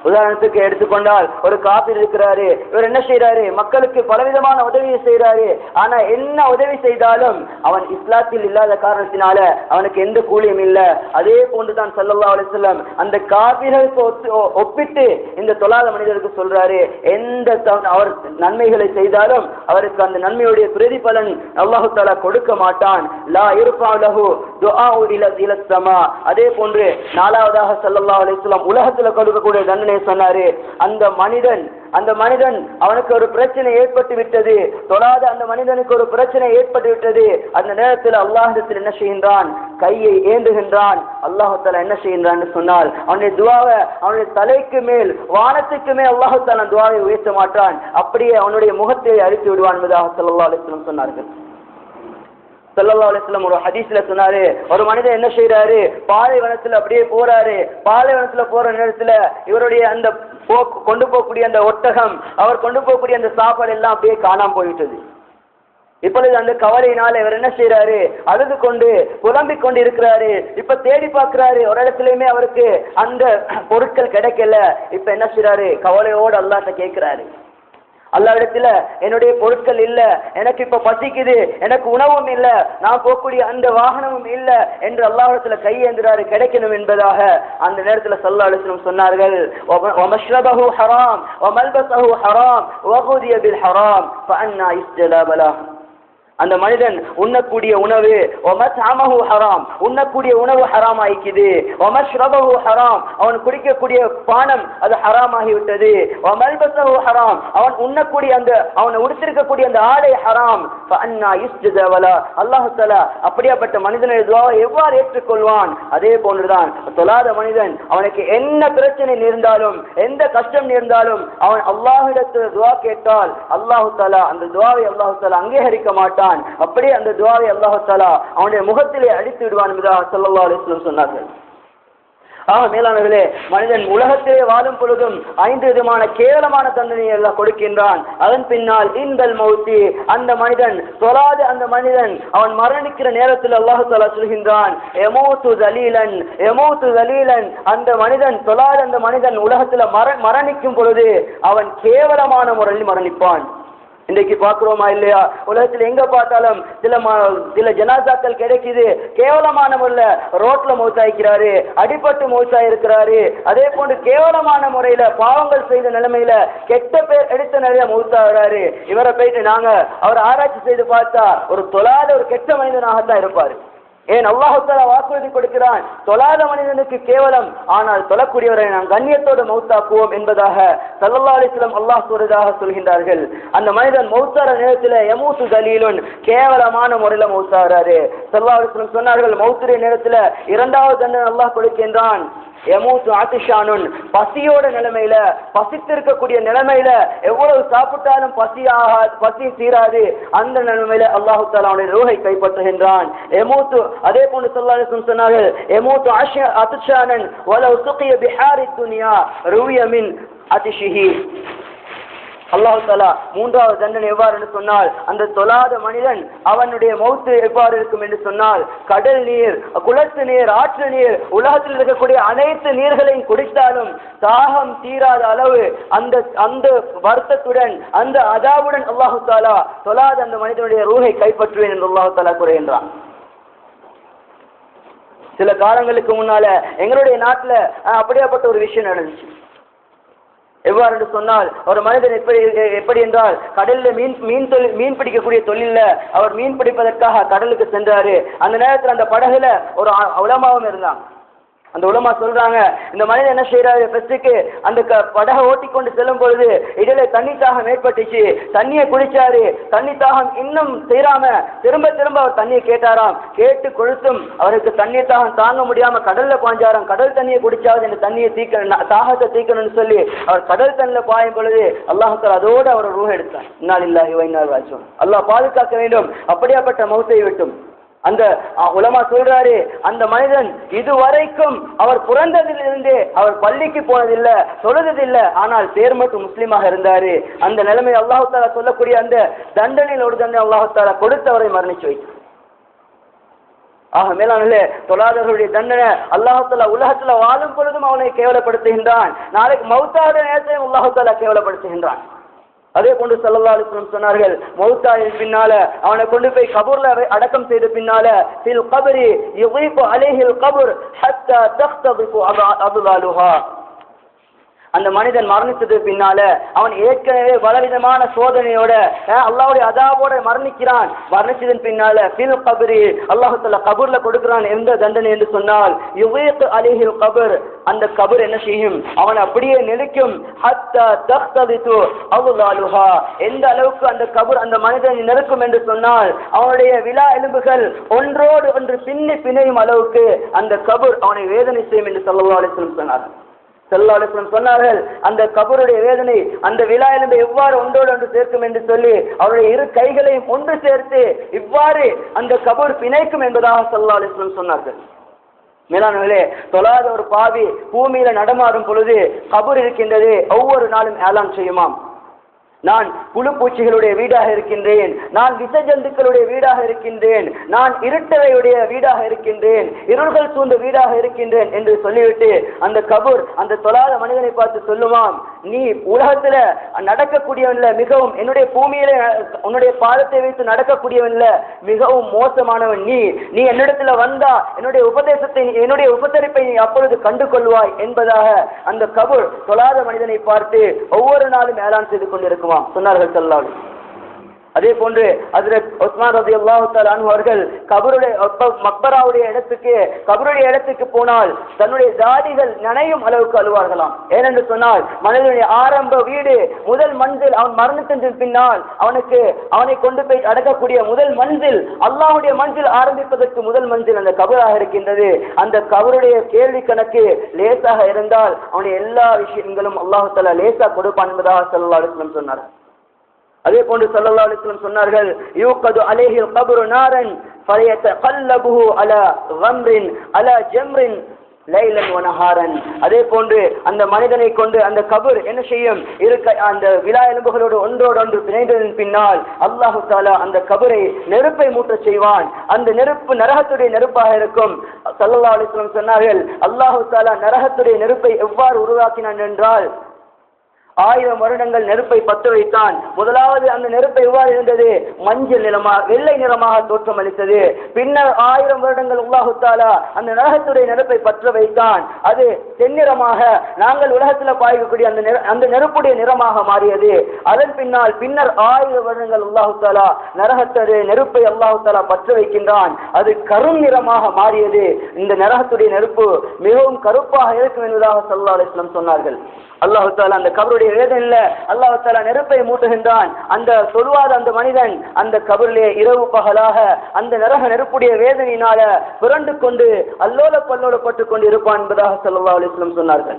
உதாரணத்துக்கு எடுத்துக்கொண்டால், ஒரு காபிர் இருக்கிறாரு, இவர் என்ன செய்யறாரு, மக்களுக்கு பலவிதமான உதவியை செய்யறாரு, ஆனா என்ன உதவி செய்தாலும் அவன் இஸ்லாத்தில் இல்லாத காரணத்தினால அவனுக்கு எந்த கூலியும் இல்ல. அதே போன்றுதான் ஸல்லல்லாஹு அலைஹி வஸல்லம் அந்த காபிர்களுக்கு ஒப்பிட்டு இந்த தொழாத மனிதருக்கு சொல்றாரு, எந்த அவர் நன்மைகளை செய்தாலும் அவருக்கு அந்த நன்மையுடைய பிரதிபலன் அல்லாஹ் தஆலா கொடுக்க மாட்டான். லா யுர்ஃபஉ லஹு துஆஉ இலா ஸமா. அதே போன்று நாலாவதாக ஸல்லல்லாஹு அலைஹி வஸல்லம் உலகத்துல கொடுக்கக்கூடிய தண்டனை சொன்னாரு, அந்த மனிதன் அவனுக்கு ஒரு பிரச்சனை ஏற்பட்டு விட்டது, தொழாத அந்த மனிதனுக்கு ஒரு பிரச்சனை ஏற்பட்டு விட்டது. அந்த நேரத்தில் அல்லாஹ்விடத்தில் என்ன செய்கின்றான், கையை ஏந்துகின்றான். அல்லாஹ் தஆலா என்ன செய்கின்றான் சொன்னால், அவனுடைய துஆவை அவனுடைய தலைக்கு மேல் வானத்துக்கு மேல் அல்லாஹ் தஆலா துஆவை உயர்த்த மாட்டான், அப்படியே அவனுடைய முகத்தை அழித்து விடுவான் என்பதாக ஸல்லல்லாஹு அலைஹி வஸல்லம் சொன்னார்கள். ஸல்லல்லாஹு அலைஹி வஸல்லம் ஒரு ஹதீஸ்ல சொன்னாரு, ஒரு மனிதன் என்ன செய்யறாரு, பாலைவனத்துல அப்படியே போறாரு. பாலைவனத்துல போற நேரத்துல இவருடைய அந்த கொண்டு போகக்கூடிய அந்த ஒட்டகம், அவர் கொண்டு போகக்கூடிய அந்த சாப்பாடு எல்லாம் அப்படியே காணாம போயிட்டது. இப்பொழுது அந்த கவலையினால இவர் என்ன செய்யறாரு, அழுது கொண்டு புலம்பிக் கொண்டு இருக்கிறாரு. இப்ப தேடி பார்க்கிறாரு, ஒரு இடத்துலயுமே அவருக்கு அந்த பொருட்கள் கிடைக்கல. இப்ப என்ன செய்யறாரு, கவலையோடு அல்லாஹ்ட்ட கேட்கிறாரு, அல்லாஹ்விடத்துல என்னுடைய பொருட்கள் இல்ல, எனக்கு இப்ப பசிக்குது, எனக்கு உணவும் இல்ல, நான் போகக்கூடிய அந்த வாகனமும் இல்ல என்று அல்லாஹ்விடத்துல கையேந்துறாரு, கிடைக்கணும் என்பதாக. அந்த நேரத்துல ஸல்லல்லாஹு அலைஹி வஸல்லம் சொன்னார்கள், வமஷ்ரபஹு ஹராம் வமல்பஸஹு ஹராம் வகுதிய பில் ஹராம் ஃபஅன்னா இஸ்ஜலாப லஹ். அந்த மனிதன் உண்ணக்கூடிய உணவு வமத்அமஹு ஹராம், உண்ணக்கூடிய உணவு ஹராம் ஆயிக்குது. வமஷ்ரபஹு ஹராம், அவன் குடிக்கக்கூடிய பானம் அது ஹராம் ஆகிவிட்டது. வமல்பஸஹு ஹராம், அவன் உண்ணக்கூடிய அந்த அவன் உடுத்திருக்கக்கூடிய அந்த ஆடை ஹராம். ஃபஅன்னா யுஸ்ஜத வலா, அல்லாஹ் தஆலா அப்படியாப்பட்ட மனிதனுடைய துஆவை எவ்வாறு ஏற்றுக்கொள்வான்? அதே போன்றுதான் தொழாத மனிதன் அவனுக்கு என்ன பிரச்சனை நேர்ந்தாலும் எந்த கஷ்டம் நேர்ந்தாலும் அவன் அல்லாஹ்விடத்தில் துஆ கேட்டால் அல்லாஹ் தஆலா அந்த துஆவை அல்லாஹ் தஆலா அங்கீகரிக்க மாட்டான். அப்படியே அந்த துஆவை அல்லாஹ் தஆலா அவனுடைய முகத்திலே அடித்து விடுவான் என்பதாக ஸல்லல்லாஹு அலைஹி வஸல்லம் சொன்னார்கள். மேலானவர்களே, மனிதன் உலகத்திலே வாழும் பொழுதும் 5 விதமான கேவலமான தண்டனையை எல்லாம் கொடுக்கின்றான். அதன் பின்னால் இந்தல் மௌத்தி, அந்த மனிதன் தொழாத அந்த மனிதன் அவன் மரணிக்கிற நேரத்தில் அல்லாஹ் தஆலா சொல்கின்றான் யமூது தலீலன், யமூது தலீலன், அந்த மனிதன் தொழாத அந்த மனிதன் உலகத்தில் மரணிக்கும் பொழுது அவன் கேவலமான முறையில் மரணிப்பான். இன்றைக்கு பார்க்கிறோமா இல்லையா? உலகத்தில் எங்க பார்த்தாலும் சில ஜனாசாக்கள் கிடைக்குது, கேவலமான முறையில் ரோட்ல மௌத்தாயிருக்கிறாரு, அடிபட்டு மௌத்தாயிருக்கிறாரு. அதே போன்று கேவலமான முறையில பாவங்கள் செய்த நிலைமையில கெட்ட பேர் எடுத்த நிலையில மௌத்தாகிறாரு. இவரை போயிட்டு நாங்க அவர் ஆராய்ச்சி செய்து பார்த்தா ஒரு தொழாத ஒரு கெட்ட மனிதனாகத்தான் இருப்பாரு. ஏன் அல்லாஹ் தஆலா வாக்குறுதி கொடுக்கிறான், தொழாத மனிதனுக்கு கேவலம், ஆனால் தொழக்கூடியவரை நாம் கண்ணியத்தோடு மௌத்தாக்குவோம் என்பதாக ஸல்லல்லாஹு அலைஹி வஸல்லம் அல்லாஹ் சொல்றதாக சொல்கின்றார்கள். அந்த மனிதன் மௌத்தார நேரத்தில் யமூத்து தலீலுன், கேவலமான முறையில் மௌத்தாகிறாரு. ஸல்லல்லாஹு அலைஹி வஸல்லம் சொன்னார்கள், மௌத்துடைய நேரத்தில் 2வது தண்டனை அல்லாஹ் கொடுக்கின்றான் யமூத்து ஆதிஷானுன், பசியோட நிலைமையில, பசித்திருக்கக்கூடிய நிலைமையில, எவ்வளவு சாப்பிட்டாலும் பசி தீராது, அந்த நிலைமையில அல்லாஹ் தஆலா அவனுடைய ரூஹை கைப்பற்றுகின்றான். யமூத்து, அதே போன்று ஸல்லல்லாஹு அலைஹி வஸல்லம் சொன்னார்கள் யமூத்து ஆதிஷானன் வலவ் சுகிய பிஹாரி துன்யா ருவிய மின் அதிஷிஹி. அல்லாஹ் தஆலா 3வது தண்டனை எவ்வாறு என்று சொன்னால், அந்த தொழாத மனிதன் அவனுடைய மௌத்து எவ்வாறு இருக்கும் என்று சொன்னால், கடல் நீர், குளத்து நீர், ஆற்று நீர், உலகத்தில் இருக்கக்கூடிய அனைத்து நீர்களையும் குடித்தாலும் தாகம் தீராத அளவு அந்த வருத்தத்துடன் அந்த அதாவுடன் அல்லாஹ் தஆலா தொழாத அந்த மனிதனுடைய ரூஹை கைப்பற்றுவேன் என்று அல்லாஹ் தஆலா கூறுகின்றான். சில காலங்களுக்கு முன்னால எங்களுடைய நாட்டில் அப்படியாப்பட்ட ஒரு விஷயம் நடந்துச்சு. எவ்வாறு என்று சொன்னால், ஒரு மனிதன் எப்படி என்றால் கடல்ல மீன் பிடிக்கக்கூடிய தொழில அவர் மீன் பிடிப்பதற்காக கடலுக்கு சென்றாரு. அந்த நேரத்தில் அந்த படகுல ஒரு உலமாவும் இருந்தாங்க. அந்த உலமா சொல்றாங்க, இந்த மனிதன் என்ன செய்யறாரு, பெஸ்ட்டுக்கு அந்த படகை ஓட்டி கொண்டு செல்லும் பொழுது இடையில தண்ணி தாகம் ஏற்பட்டுச்சு. தண்ணியை குடிச்சாரு. தண்ணி தாகம் இன்னும் செய்யாம திரும்ப திரும்ப அவர் தண்ணியை கேட்டாராம். கேட்டு கொழுத்தும் அவருக்கு தண்ணி தாகம் தாங்க முடியாம கடல்ல பாஞ்சாராம். கடல் தண்ணியை குடிச்சாவது இந்த தண்ணியை தாகத்தை தீக்கணும்னு சொல்லி அவர் கடல் தண்ணில பாயும் பொழுது அல்லாஹ் தஆலா அதோடு அவர் ரூஹ் எடுத்தார். இன்னா லில்லாஹி வ இன்னா இலைஹி ராஜிஊன். அல்லாஹ் பாதுகாக்க வேண்டும் அப்படியாப்பட்ட மௌத்தை விட்டும். அந்த உலமா சொல்றாரு, அந்த மனிதன் இதுவரைக்கும் அவர் பிறந்ததிலிருந்து அவர் பள்ளிக்கு போனதில்லை, தொழுததில்லை, ஆனால் பேர் மட்டும் முஸ்லீமாக இருந்தாரு. அந்த நிலைமை அல்லாஹ் தஆலா சொல்லக்கூடிய அந்த தண்டனையில் ஒரு தண்டனை அல்லாஹ் தஆலா கொடுத்தவரை மரணிச்சு வைத்தார். மேலானே, தொழாதவர்களுடைய தண்டனை அல்லாஹ் தஆலா உலகத்துல வாழும் பொழுதும் அவனை கேவலப்படுத்துகின்றான். நாளைக்கு மௌத்தாவுடைய நேரத்தையும் அல்லாஹ் தஆலா கேவலப்படுத்துகின்றான். அதே போன்று ஸல்லல்லாஹு அலைஹி வஸல்லம் சொன்னார்கள், மௌத்தாயின் பின்னால அவனை கொண்டு போய் கபூர்ல அடக்கம் செய்த பின்னால ஃபில் கபரி யுகீபு அலைஹில் கபர் ஹத்தா தக்தபிகு அப்லாலுஹா. அந்த மனிதன் மரணித்தது பின்னால அவன் ஏற்கனவே பலவிதமான சோதனையோட அல்லாஹ்வுடைய அதாபோட மரணிக்கிறான். மரணிச்சதன் பின்னால ஃபில் கபரி அல்லாஹ் தஆலா கபர்ல கொடுக்கிறான். எந்த தண்டனை என்று சொன்னால் யுகீபு அலைஹில் கபர், அந்த கபர் என்ன செய்யும், அவன் அப்படியே நெருக்கும். ஹத்தா தக்தபிகு அப்லாலுஹா, எந்த அளவுக்கு அந்த கபர் அந்த மனிதனை நெருக்கும் என்று சொன்னால் அவனுடைய விலா எலும்புகள் ஒன்றோடு ஒன்று பின்னி பிணையும் அளவுக்கு அந்த கபர் அவனை வேதனை செய்யும் என்று ஸல்லல்லாஹு அலைஹி வஸல்லம் சொன்னார்கள். ஸல்லல்லாஹு அலைஹி வஸல்லம் சொன்னார்கள், அந்த கபருடைய வேதனை அந்த விலா எலும்பை எவ்வாறு ஒன்றோடு ஒன்று சேர்க்கும் என்று சொல்லி அவருடைய இரு கைகளையும் ஒன்று சேர்த்து இவ்வாறு அந்த கபர் பிணைக்கும் என்பதாக ஸல்லல்லாஹு அலைஹி வஸல்லம் சொன்னார்கள். மேலானவர்களே, தொழாத ஒரு பாவி பூமியில நடமாடும் பொழுது கபர் இருக்கின்றது ஒவ்வொரு நாளும் ஏலான் செய்யுமாம். நான் புழு பூச்சிகளுடைய வீடாக இருக்கின்றேன், நான் விசஜந்துக்களுடைய வீடாக இருக்கின்றேன், நான் இருட்டறையுடைய வீடாக இருக்கின்றேன், இருள்கள் சூழ்ந்த வீடாக இருக்கின்றேன் என்று சொல்லிவிட்டு அந்த கபூர் அந்த தொழாத மனிதனை பார்த்து சொல்லுவான், நீ உலகத்துல நடக்கக்கூடியவன்ல மிகவும், என்னுடைய பூமியில உன்னுடைய பாதத்தை வைத்து நடக்கக்கூடியவன்ல மிகவும் மோசமானவன் நீ என்னிடத்துல வந்தா என்னுடைய உபதேசத்தை, என்னுடைய உபசரிப்பை நீ அப்பொழுது கண்டு கொள்வாய் என்பதாக அந்த கபூர் தொழாத மனிதனை பார்த்து ஒவ்வொரு நாளும் ஏலான் செய்து கொண்டிருக்குமா சொன்னார்கள் ஸல்லல்லாஹு அலைஹி வஸல்லம். அதே போன்று ஹஜ்ரத் உஸ்மான் ரலியல்லாஹு தஆலா அன்ஹு அவர்கள் மக்பராவுடைய இடத்துக்கு போனால் தன்னுடைய தாடிகள் நனையும் அளவுக்கு அழுவார்களாம். ஏனென்று சொன்னால் மனிதனுடைய ஆரம்ப வீடு முதல் மன்சில், அவன் மரணத்தின் பின்னால் அவனை கொண்டு போய் அடக்கக்கூடிய முதல் மன்சில், அல்லாஹ்வுடைய மன்சில் ஆரம்பிப்பதற்கு முதல் மன்சில் அந்த கபராக இருக்கின்றது. அந்த கபருடைய கேள்வி கணக்கு லேசாக இருந்தால் அவனுடைய எல்லா விஷயங்களும் அல்லாஹ் தஆலா லேசா கொடுப்பான் என்பதாக ஸல்லல்லாஹு அலைஹி வஸல்லம் சொன்னார். அதே போன்று ஸல்லல்லாஹு அலைஹி வஸல்லம் சொன்னார்கள், யூகது அலைஹில் கப்ரு நாரன் ஃபயதகல்லபுஹு அலா கம்ரின் அலா ஜம்ரின் லைலன் வ நஹாரன். அதே போன்று அந்த மனிதனை கொண்டு அந்த கபர் என்ன செய்யும், அந்த விலா எலும்புகளோடு ஒன்றோடொன்று பிணைந்ததன் பின்னால் அல்லாஹு தஆலா அந்த கபரை நெருப்பை மூட்ட செய்வான். அந்த நெருப்பு நரகத்துடைய நெருப்பாக இருக்கும். ஸல்லல்லாஹு அலைஹி வஸல்லம் சொன்னார்கள், அல்லாஹு தஆலா நரகத்துடைய நெருப்பை எவ்வாறு உருவாக்கினான் என்றால் 1000 வருடங்கள் நெருப்பை பற்ற வைத்தான். முதலாவது அந்த நெருப்பை எவ்வாறு இருந்தது, மஞ்சள் நிறமாக வெள்ளை நிறமாக தோற்றம் அளித்தது. பின்னர் 1000 வருடங்கள் அல்லாஹு தஆலா அந்த நரகத்துடைய நெருப்பை பற்ற வைத்தான். அது செந்நிறமாக நாங்கள் உலகத்தில் பாய்க்கக்கூடிய அந்த நெருப்புடைய நிறமாக மாறியது. அதன் பின்னர் 1000 வருடங்கள் அல்லாஹு தஆலா நரகத்துடைய நெருப்பை அல்லாஹு தஆலா பற்ற வைக்கின்றான். அது கரும் நிறமாக மாறியது. இந்த நரகத்துடைய நெருப்பு மிகவும் கருப்பாக இருக்கும் என்பதாக ஸல்லல்லாஹு அலைஹி வஸல்லம் சொன்னார்கள். அல்லாஹு தஆலா அந்த கபருடைய வேதனையில அல்லாஹு தஆலா நெருப்பை மூட்டுகின்றான். அந்த சொல்வாத அந்த மனிதன் அந்த கபரிலே இரவு பகலாக அந்த நரக நெருப்புடைய வேதனையினால புரண்டு கொண்டு அல்லோல பல்லோலப்பட்டுக் கொண்டு இருப்பான் என்பதாக ஸல்லல்லாஹு அலைஹி வஸல்லம் சொன்னார்கள்.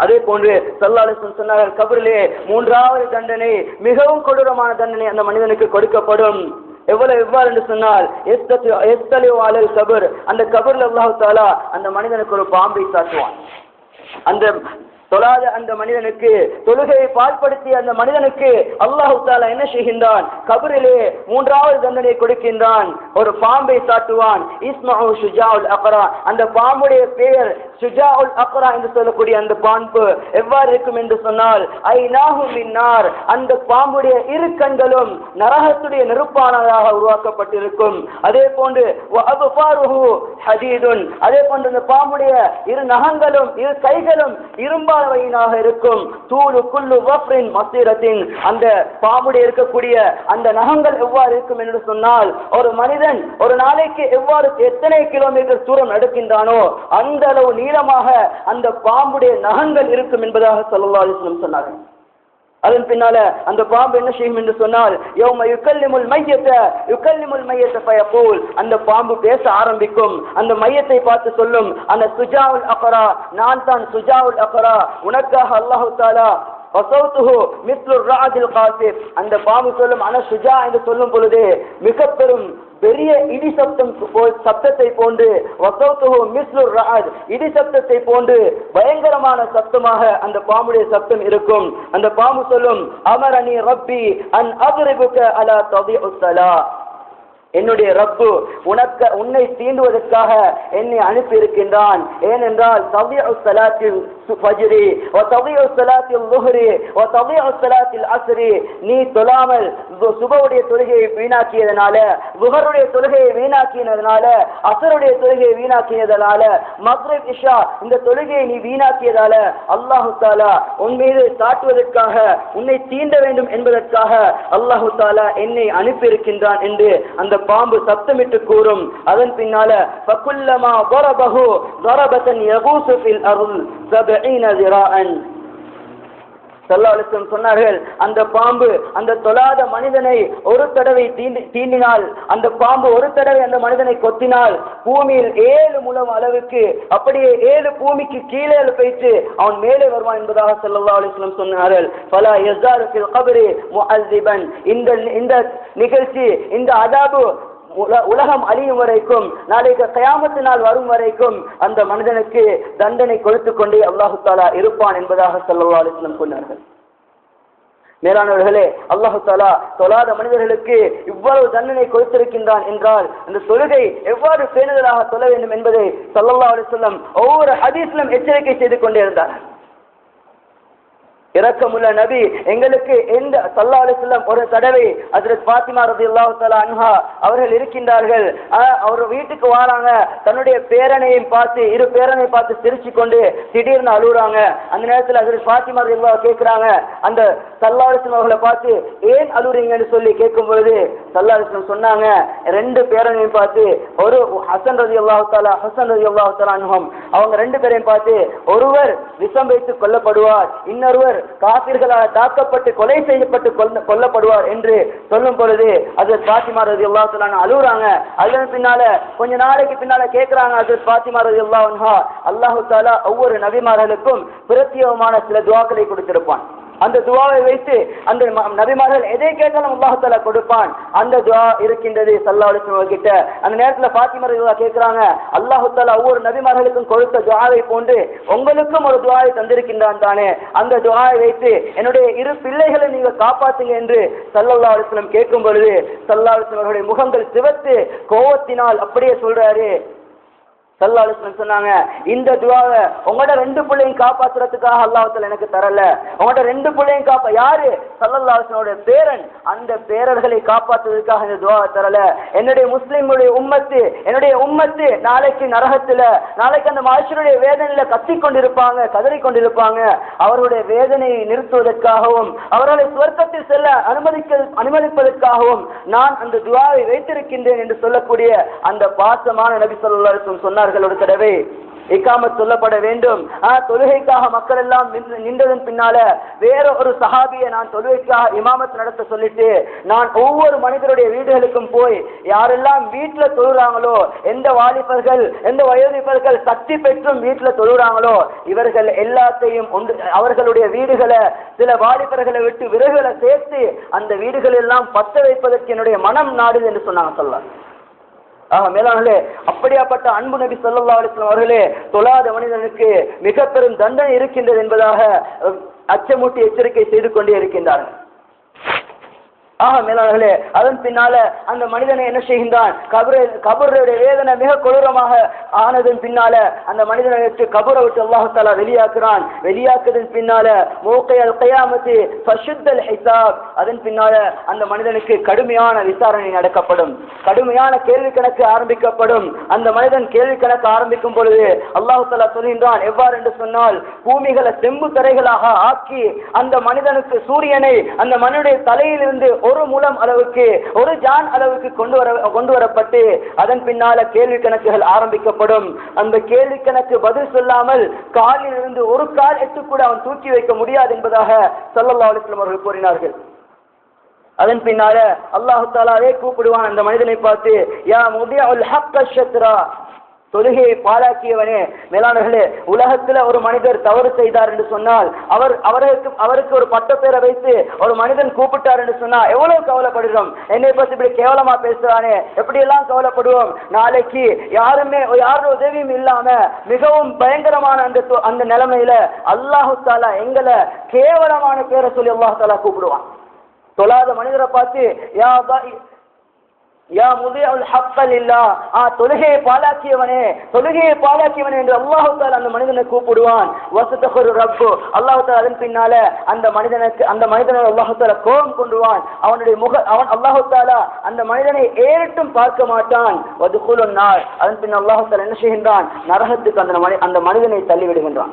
அதே போன்று ஸல்லல்லாஹு அலைஹி வஸல்லம் சொன்னார்கள், கபரிலே 3வது தண்டனை, மிகவும் கொடூரமான தண்டனை அந்த மனிதனுக்கு கொடுக்கப்படும். எவ்வாறு என்று சொன்னால், அந்த கபர்ல அல்லாஹு தஆலா அந்த மனிதனுக்கு ஒரு பாம்பை சாட்டுவான். அந்த தொழாத அந்த மனிதனுக்கு, தொழுகையை பாழ்படுத்திய அந்த மனிதனுக்கு அல்லாஹு தஆலா என்ன செய்கின்றான், கபரிலே 3வது தண்டனை கொடுக்கின்றான். ஒரு பாம்பை சாட்டுவான். இஸ்மஉ ஷுஜாஉல் அக்ரா. அந்த பாம்புடைய பெயர் ஷுஜாஉல் அக்ரா என்று சொல்லக்கூடிய அந்த பாம்பு எவ்வாறு இருக்கும் என்று சொன்னால், ஐநாஹு மின் நார். அந்த பாம்புடைய இரு கண்களும் நரகத்துடைய நெருப்பானதாக உருவாக்கப்பட்டிருக்கும். அதே போன்று வஅப்ஃபாருஹு ஹதீதுன். அதே போன்று அந்த பாம்புடைய இரு நகங்களும் இரு கைகளும் இரும்பா இருக்கும். தூளு குல்லு வஃப்ரின் மஸீரத்தின். அந்த பாம்புடைய இருக்கக்கூடிய அந்த நகங்கள் எவ்வாறு இருக்கும் என்று சொன்னால், ஒரு மனிதன் ஒரு நாளைக்கு எத்தனை கிலோமீட்டர் தூரம் நடக்கின்றானோ அந்த அளவு நீளமாக அந்த பாம்புடைய நகங்கள் இருக்கும் என்பதாக ஸல்லல்லாஹு அலைஹி வஸல்லம் சொன்னார்கள். அதன் பின்னால அந்த பாம்பு என்ன செய்யும் என்று சொன்னால், யௌம யுகல்லிமுல் மையத ஃபயகூல். அந்த பாம்பு பேச ஆரம்பிக்கும். அந்த மையத்தை பார்த்து சொல்லும், அந்த சுஜாஉல் அக்ரா, நான் தான் சுஜாஉல் அக்ரா, உனக்காக அல்லாஹ் தஆலா வஸௌதுஹு மிஸ்லு ரஅதில் காசிப். அந்த பாம்பு சொல்லும், அன சுஜா என்று சொல்லும் பொழுது மிக பெரிய இடி சப்தத்தை போன்று, வஸௌதுஹு மிஸ்லு ரஅத், இடி சப்தத்தை போன்று பயங்கரமான சப்தமாக அந்த பாம்புடைய சப்தம் இருக்கும். அந்த பாம்பு சொல்லும், அமரனி ரப்பி அன் அத்ரிபுக அலா ததீஉஸ் ஸலா. என்னுடைய ரப்பு உன்னை தீண்டுவதற்காக என்னை அனுப்பி இருக்கின்றான். ஏனென்றால் ததீஉஸ் ஸலாத்தில் ஃபஜ்ரி வ ததீஉஸ் ஸலாத்தில் ளுஹ்ரி வ ததீஉஸ் ஸலாத்தில் அஸ்ரி. நீ தொழாமல் சுபஹுடைய தொழுகையை வீணாக்கியதனால, ளுஹருடைய தொழுகையை வீணாக்கியதனால, அஸ்ருடைய தொழுகையை வீணாக்கியதனால, மக்ரிப் இஷா இந்த தொழுகையை நீ வீணாக்கியதால அல்லாஹ் தஆலா உன் மீது சாட்டுவதற்காக, உன்னை தீண்ட வேண்டும் என்பதற்காக அல்லாஹ் தஆலா என்னை அனுப்பி இருக்கின்றான் என்று அந்த பாம்பு சப்தமிட்டு கூறும். அதன் பின்னால ஃபகுல்லமா ضربஹு ضربة يغوص في الارض 70 ذراعا. ஸல்லல்லாஹு அலைஹி வஸல்லம் சொன்னார்கள், அந்த பாம்பு அந்த தொழாத மனிதனை ஒரு தடவை தீண்டினால், அந்த பாம்பு ஒரு தடவை அந்த மனிதனை கொத்தினால் பூமியில் 7 முழம் அளவுக்கு, அப்படியே 7 பூமிக்கு கீழே போயிட்டு அவன் மேலே வருவான் என்பதாக ஸல்லல்லாஹு அலைஹி வஸல்லம் சொன்னார்கள். ஃபலா யஸாலு ஃபில் கப்ரி முஅذிபன். இந்த நிகழ்ச்சி, இந்த அதாபு உலகம் அழியும் வரைக்கும், நாளைக்கு கியாமத்து நாள் வரும் வரைக்கும் அந்த மனிதனுக்கு தண்டனை கொடுத்து கொண்டே அல்லாஹ் தஆலா இருப்பான் என்பதாக ஸல்லல்லாஹு அலைஹி வஸல்லம் சொன்னார்கள். மேலானவர்களே, அல்லாஹ் தஆலா தொழாத மனிதர்களுக்கு இவ்வளவு தண்டனை கொடுத்திருக்கின்றான் என்றால் அந்த தொழுகை எவ்வாறு பேணுதலாக தொழ வேண்டும் என்பதை ஸல்லல்லாஹு அலைஹி வஸல்லம் ஒவ்வொரு ஹதீஸிலும் எச்சரிக்கை செய்து கொண்டே இருந்தார். இரக்கமுள்ள நபி எங்களுக்கு எந்த ஸல்லல்லாஹு அலைஹி வஸல்லம் ஒரு தடவை ஹஜ்ரத் ஃபாத்திமா ரலியல்லாஹு தஆலா அன்ஹா அவர்கள் இருக்கின்றார்கள். அவர் வீட்டுக்கு வராங்க, தன்னுடைய பேரனையும் பார்த்து இரு பேரனை பார்த்து சிரிச்சு கொண்டு திடீர்னு அழுகுறாங்க. அந்த நேரத்தில் ஹஜ்ரத் ஃபாத்திமா ரலியல்லாஹு கேட்கிறாங்க, அந்த ஸல்லல்லாஹு அலைஹி வஸல்லம் அவர்களை பார்த்து ஏன் அழுறீங்கன்னு சொல்லி கேட்கும் பொழுது ஸல்லல்லாஹு அலைஹி வஸல்லம் சொன்னாங்க, ரெண்டு பேரனையும் பார்த்து, ஒரு ஹசன் ரலியல்லாஹு தஆலா அன்ஹும் அவங்க ரெண்டு பேரையும் பார்த்து, ஒருவர் விஷம் வைத்து கொல்லப்படுவார், இன்னொருவர் காபிர்களால் தாக்கப்பட்டு கொலை செய்யப்பட்டு கொல்லப்படுவார் என்று சொல்லும் பொழுது ஹஜ்ரத் ஃபாத்திமா ரலியல்லாஹு தஆலா அழுகுறாங்க. அதன் பின்னால கொஞ்ச நாளைக்கு பின்னால கேட்கிறாங்க ஹஜ்ரத் ஃபாத்திமா ரலியல்லாஹு அன்ஹா, அல்லாஹ் தஆலா ஒவ்வொரு நபிமார்களுக்கும் பிரத்யேகமான சில துஆக்களை கொடுத்திருப்பான். அந்த துஆவை வைத்து அந்த நபிமார்கள் எதை கேட்டாலும் அல்லாஹ் தஆலா கொடுப்பான். அந்த துஆ இருக்கின்றது ஸல்லல்லாஹு அலைஹி வஸல்லம் கிட்ட. அந்த நேரத்தில் ஃபாத்திமா ரலியல்லாஹு கேட்கிறாங்க, அல்லாஹ் தஆலா ஒவ்வொரு நபிமார்களுக்கும் கொடுத்த துஆவை போன்று உங்களுக்கும் ஒரு துஆவை தந்திருக்கின்றான் தானே, அந்த துஆவை வைத்து என்னுடைய இரு பிள்ளைகளை நீங்க காப்பாத்துங்க என்று ஸல்லல்லாஹு அலைஹி வஸல்லம் கேட்கும் பொழுது ஸல்லல்லாஹு அலைஹி வஸல்லம் அவருடைய முகங்கள் சிவத்து கோவத்தினால் அப்படியே சொல்றாரு. ஸல்லல்லாஹு அலைஹி வஸல்லம் சொன்னாங்க, இந்த துஆவை உங்களோட ரெண்டு பிள்ளையும் காப்பாத்துறதுக்காக அல்லாஹ் தஆலா எனக்கு தரல, உங்களோட ரெண்டு பிள்ளையும் யாரு ஸல்லல்லாஹு அலைஹி வஸல்லம் பேரன், அந்த பேரர்களை காப்பாற்றுவதற்காக இந்த துஆவை தரல. என்னுடைய முஸ்லிம்களுடைய உம்மத்து நாளைக்கு நரகத்துல, நாளைக்கு அந்த மஹ்ஷருடைய வேதனையில கத்திக் கொண்டிருப்பாங்க, கதறிக் கொண்டிருப்பாங்க. அவர்களுடைய வேதனையை நிறுத்துவதற்காகவும் அவர்களை சுவர்க்கத்தில் செல்ல அனுமதிப்பதற்காகவும் நான் அந்த துஆவை வைத்திருக்கின்றேன் என்று சொல்லக்கூடிய அந்த பாசமான நபி ஸல்லல்லாஹு அலைஹி வஸல்லம் சொன்னார்கள். ஒரு தடவை இகாமத் சொல்லப்பட வேண்டும், தொழுகைக்காக மக்கள் எல்லாம் நின்றதன் பின்னால வேற ஒரு சஹாபியை நான் தொழுகைக்காக இமாமத் நடத்த சொல்லிட்டு நான் ஒவ்வொரு மனிதருடைய வீடுகளுக்கும் போய் யாரெல்லாம் வீட்டுல தொழுறாங்களோ, எந்த வாலிபர்கள் எந்த வயோதிபர்கள் சக்தி பெற்றும் வீட்டுல தொழுறாங்களோ இவர்கள் எல்லாத்தையும் அவர்களுடைய வீடுகளை சில வாலிபர்களை விட்டு விறகுகளை சேர்த்து அந்த வீடுகள் எல்லாம் பத்த வைப்பதற்கு என்னுடைய மனம் நாடுது என்று சொன்னாங்க சொல்லலாம். மேலானே, அப்படியாப்பட்ட அன்பு நபி ஸல்லல்லாஹு அலைஹி வஸல்லம் அவர்களே தொழாத மனிதனுக்கு மிக பெரும் தண்டனை இருக்கின்றது என்பதாக அச்சமூட்டி எச்சரிக்கை செய்து கொண்டே இருக்கின்றார்கள். மேலானே, அதன் பின்னால அந்த மனிதனை என்ன செய்கின்றான், கபருடைய வேதனை மிக கொடூரமாக ஆனதன் பின்னால அந்த மனிதனை விட்டு கபரை விட்டு அல்லாஹ் தஆலா வெளியாக்குறான். வெளியாக்குதன் பின்னால மௌகியல் கியாமத்தி ஃபஷுத்தல் ஹிசாப், அதன் பின்னால அந்த மனிதனுக்கு கடுமையான விசாரணை நடக்கப்படும், கடுமையான கேள்வி கணக்கு ஆரம்பிக்கப்படும். அந்த மனிதன் கேள்வி கணக்கு ஆரம்பிக்கும் பொழுது அல்லாஹ் தஆலா சொல்கின்றான், எவ்வாறு என்று சொன்னால், பூமிகளை செம்பு தரைகளாக ஆக்கி அந்த மனிதனுக்கு சூரியனை அந்த மனிதனுடைய தலையிலிருந்து ஒரு முலம் அளவுக்கு ஒரு ஜான் அளவுக்கு கொண்டு வரப்பட்டு அதன் பின்னால கேள்வி கணக்குகள் ஆரம்பிக்கப்படும். அந்த கேள்வி கணக்கு பதில் சொல்லாமல் காலில் இருந்து ஒரு கால் எட்டு கூட அவன் தூக்கி வைக்க முடியாது என்பதாக ஸல்லல்லாஹு அலைஹி வஸல்லம் அவர்கள் கூறினார்கள். அதன் பின்னால அல்லாஹ் தஆலாவே கூப்பிடுவான் அந்த மனிதனை பார்த்து, யா முதியுல் ஹக்க ஷத்ரா, தொழுகையை பாழாக்கியவனே. மேலானவர்களே, உலகத்துல ஒரு மனிதர் தவறு செய்தார் என்று சொன்னால் அவருக்கு ஒரு பட்ட பேரை வைத்து ஒரு மனிதன் கூப்பிட்டார் என்று சொன்னா எவ்வளவு கவலைப்படுகிறோம். என்னை பத்தி இப்படி கேவலமா பேசுறானே, எப்படி எல்லாம் கவலைப்படுவோம். நாளைக்கு யாரும் உதவியும் இல்லாம மிகவும் பயங்கரமான அந்த நிலைமையில அல்லாஹ் தஆலா எங்களை கேவலமான பேரை சொல்லி அல்லாஹ் தஆலா கூப்பிடுவான். தொழாத மனிதரை பார்த்து யா முதியுல் ஹக்க லில்லாஹ், தொழுகையை பாழாக்கியவனே என்று அல்லாஹ் தஆலா அந்த மனிதனை கூப்பிடுவான். வஸதஹரு ரப்பு, அல்லாஹ் தஆலா அதன் பின்னால அந்த மனிதனை அல்லாஹ் தஆலா கோபம் கொண்டுவான். அவன் அல்லாஹ் தஆலா அந்த மனிதனை ஏறிட்டும் பார்க்க மாட்டான். வதுகுலுன் நார், அதன் பின் அல்லாஹ் தஆலா என்ன செய்கின்றான், நரகத்துக்கு அந்த மனிதனை தள்ளி விடுகின்றான்.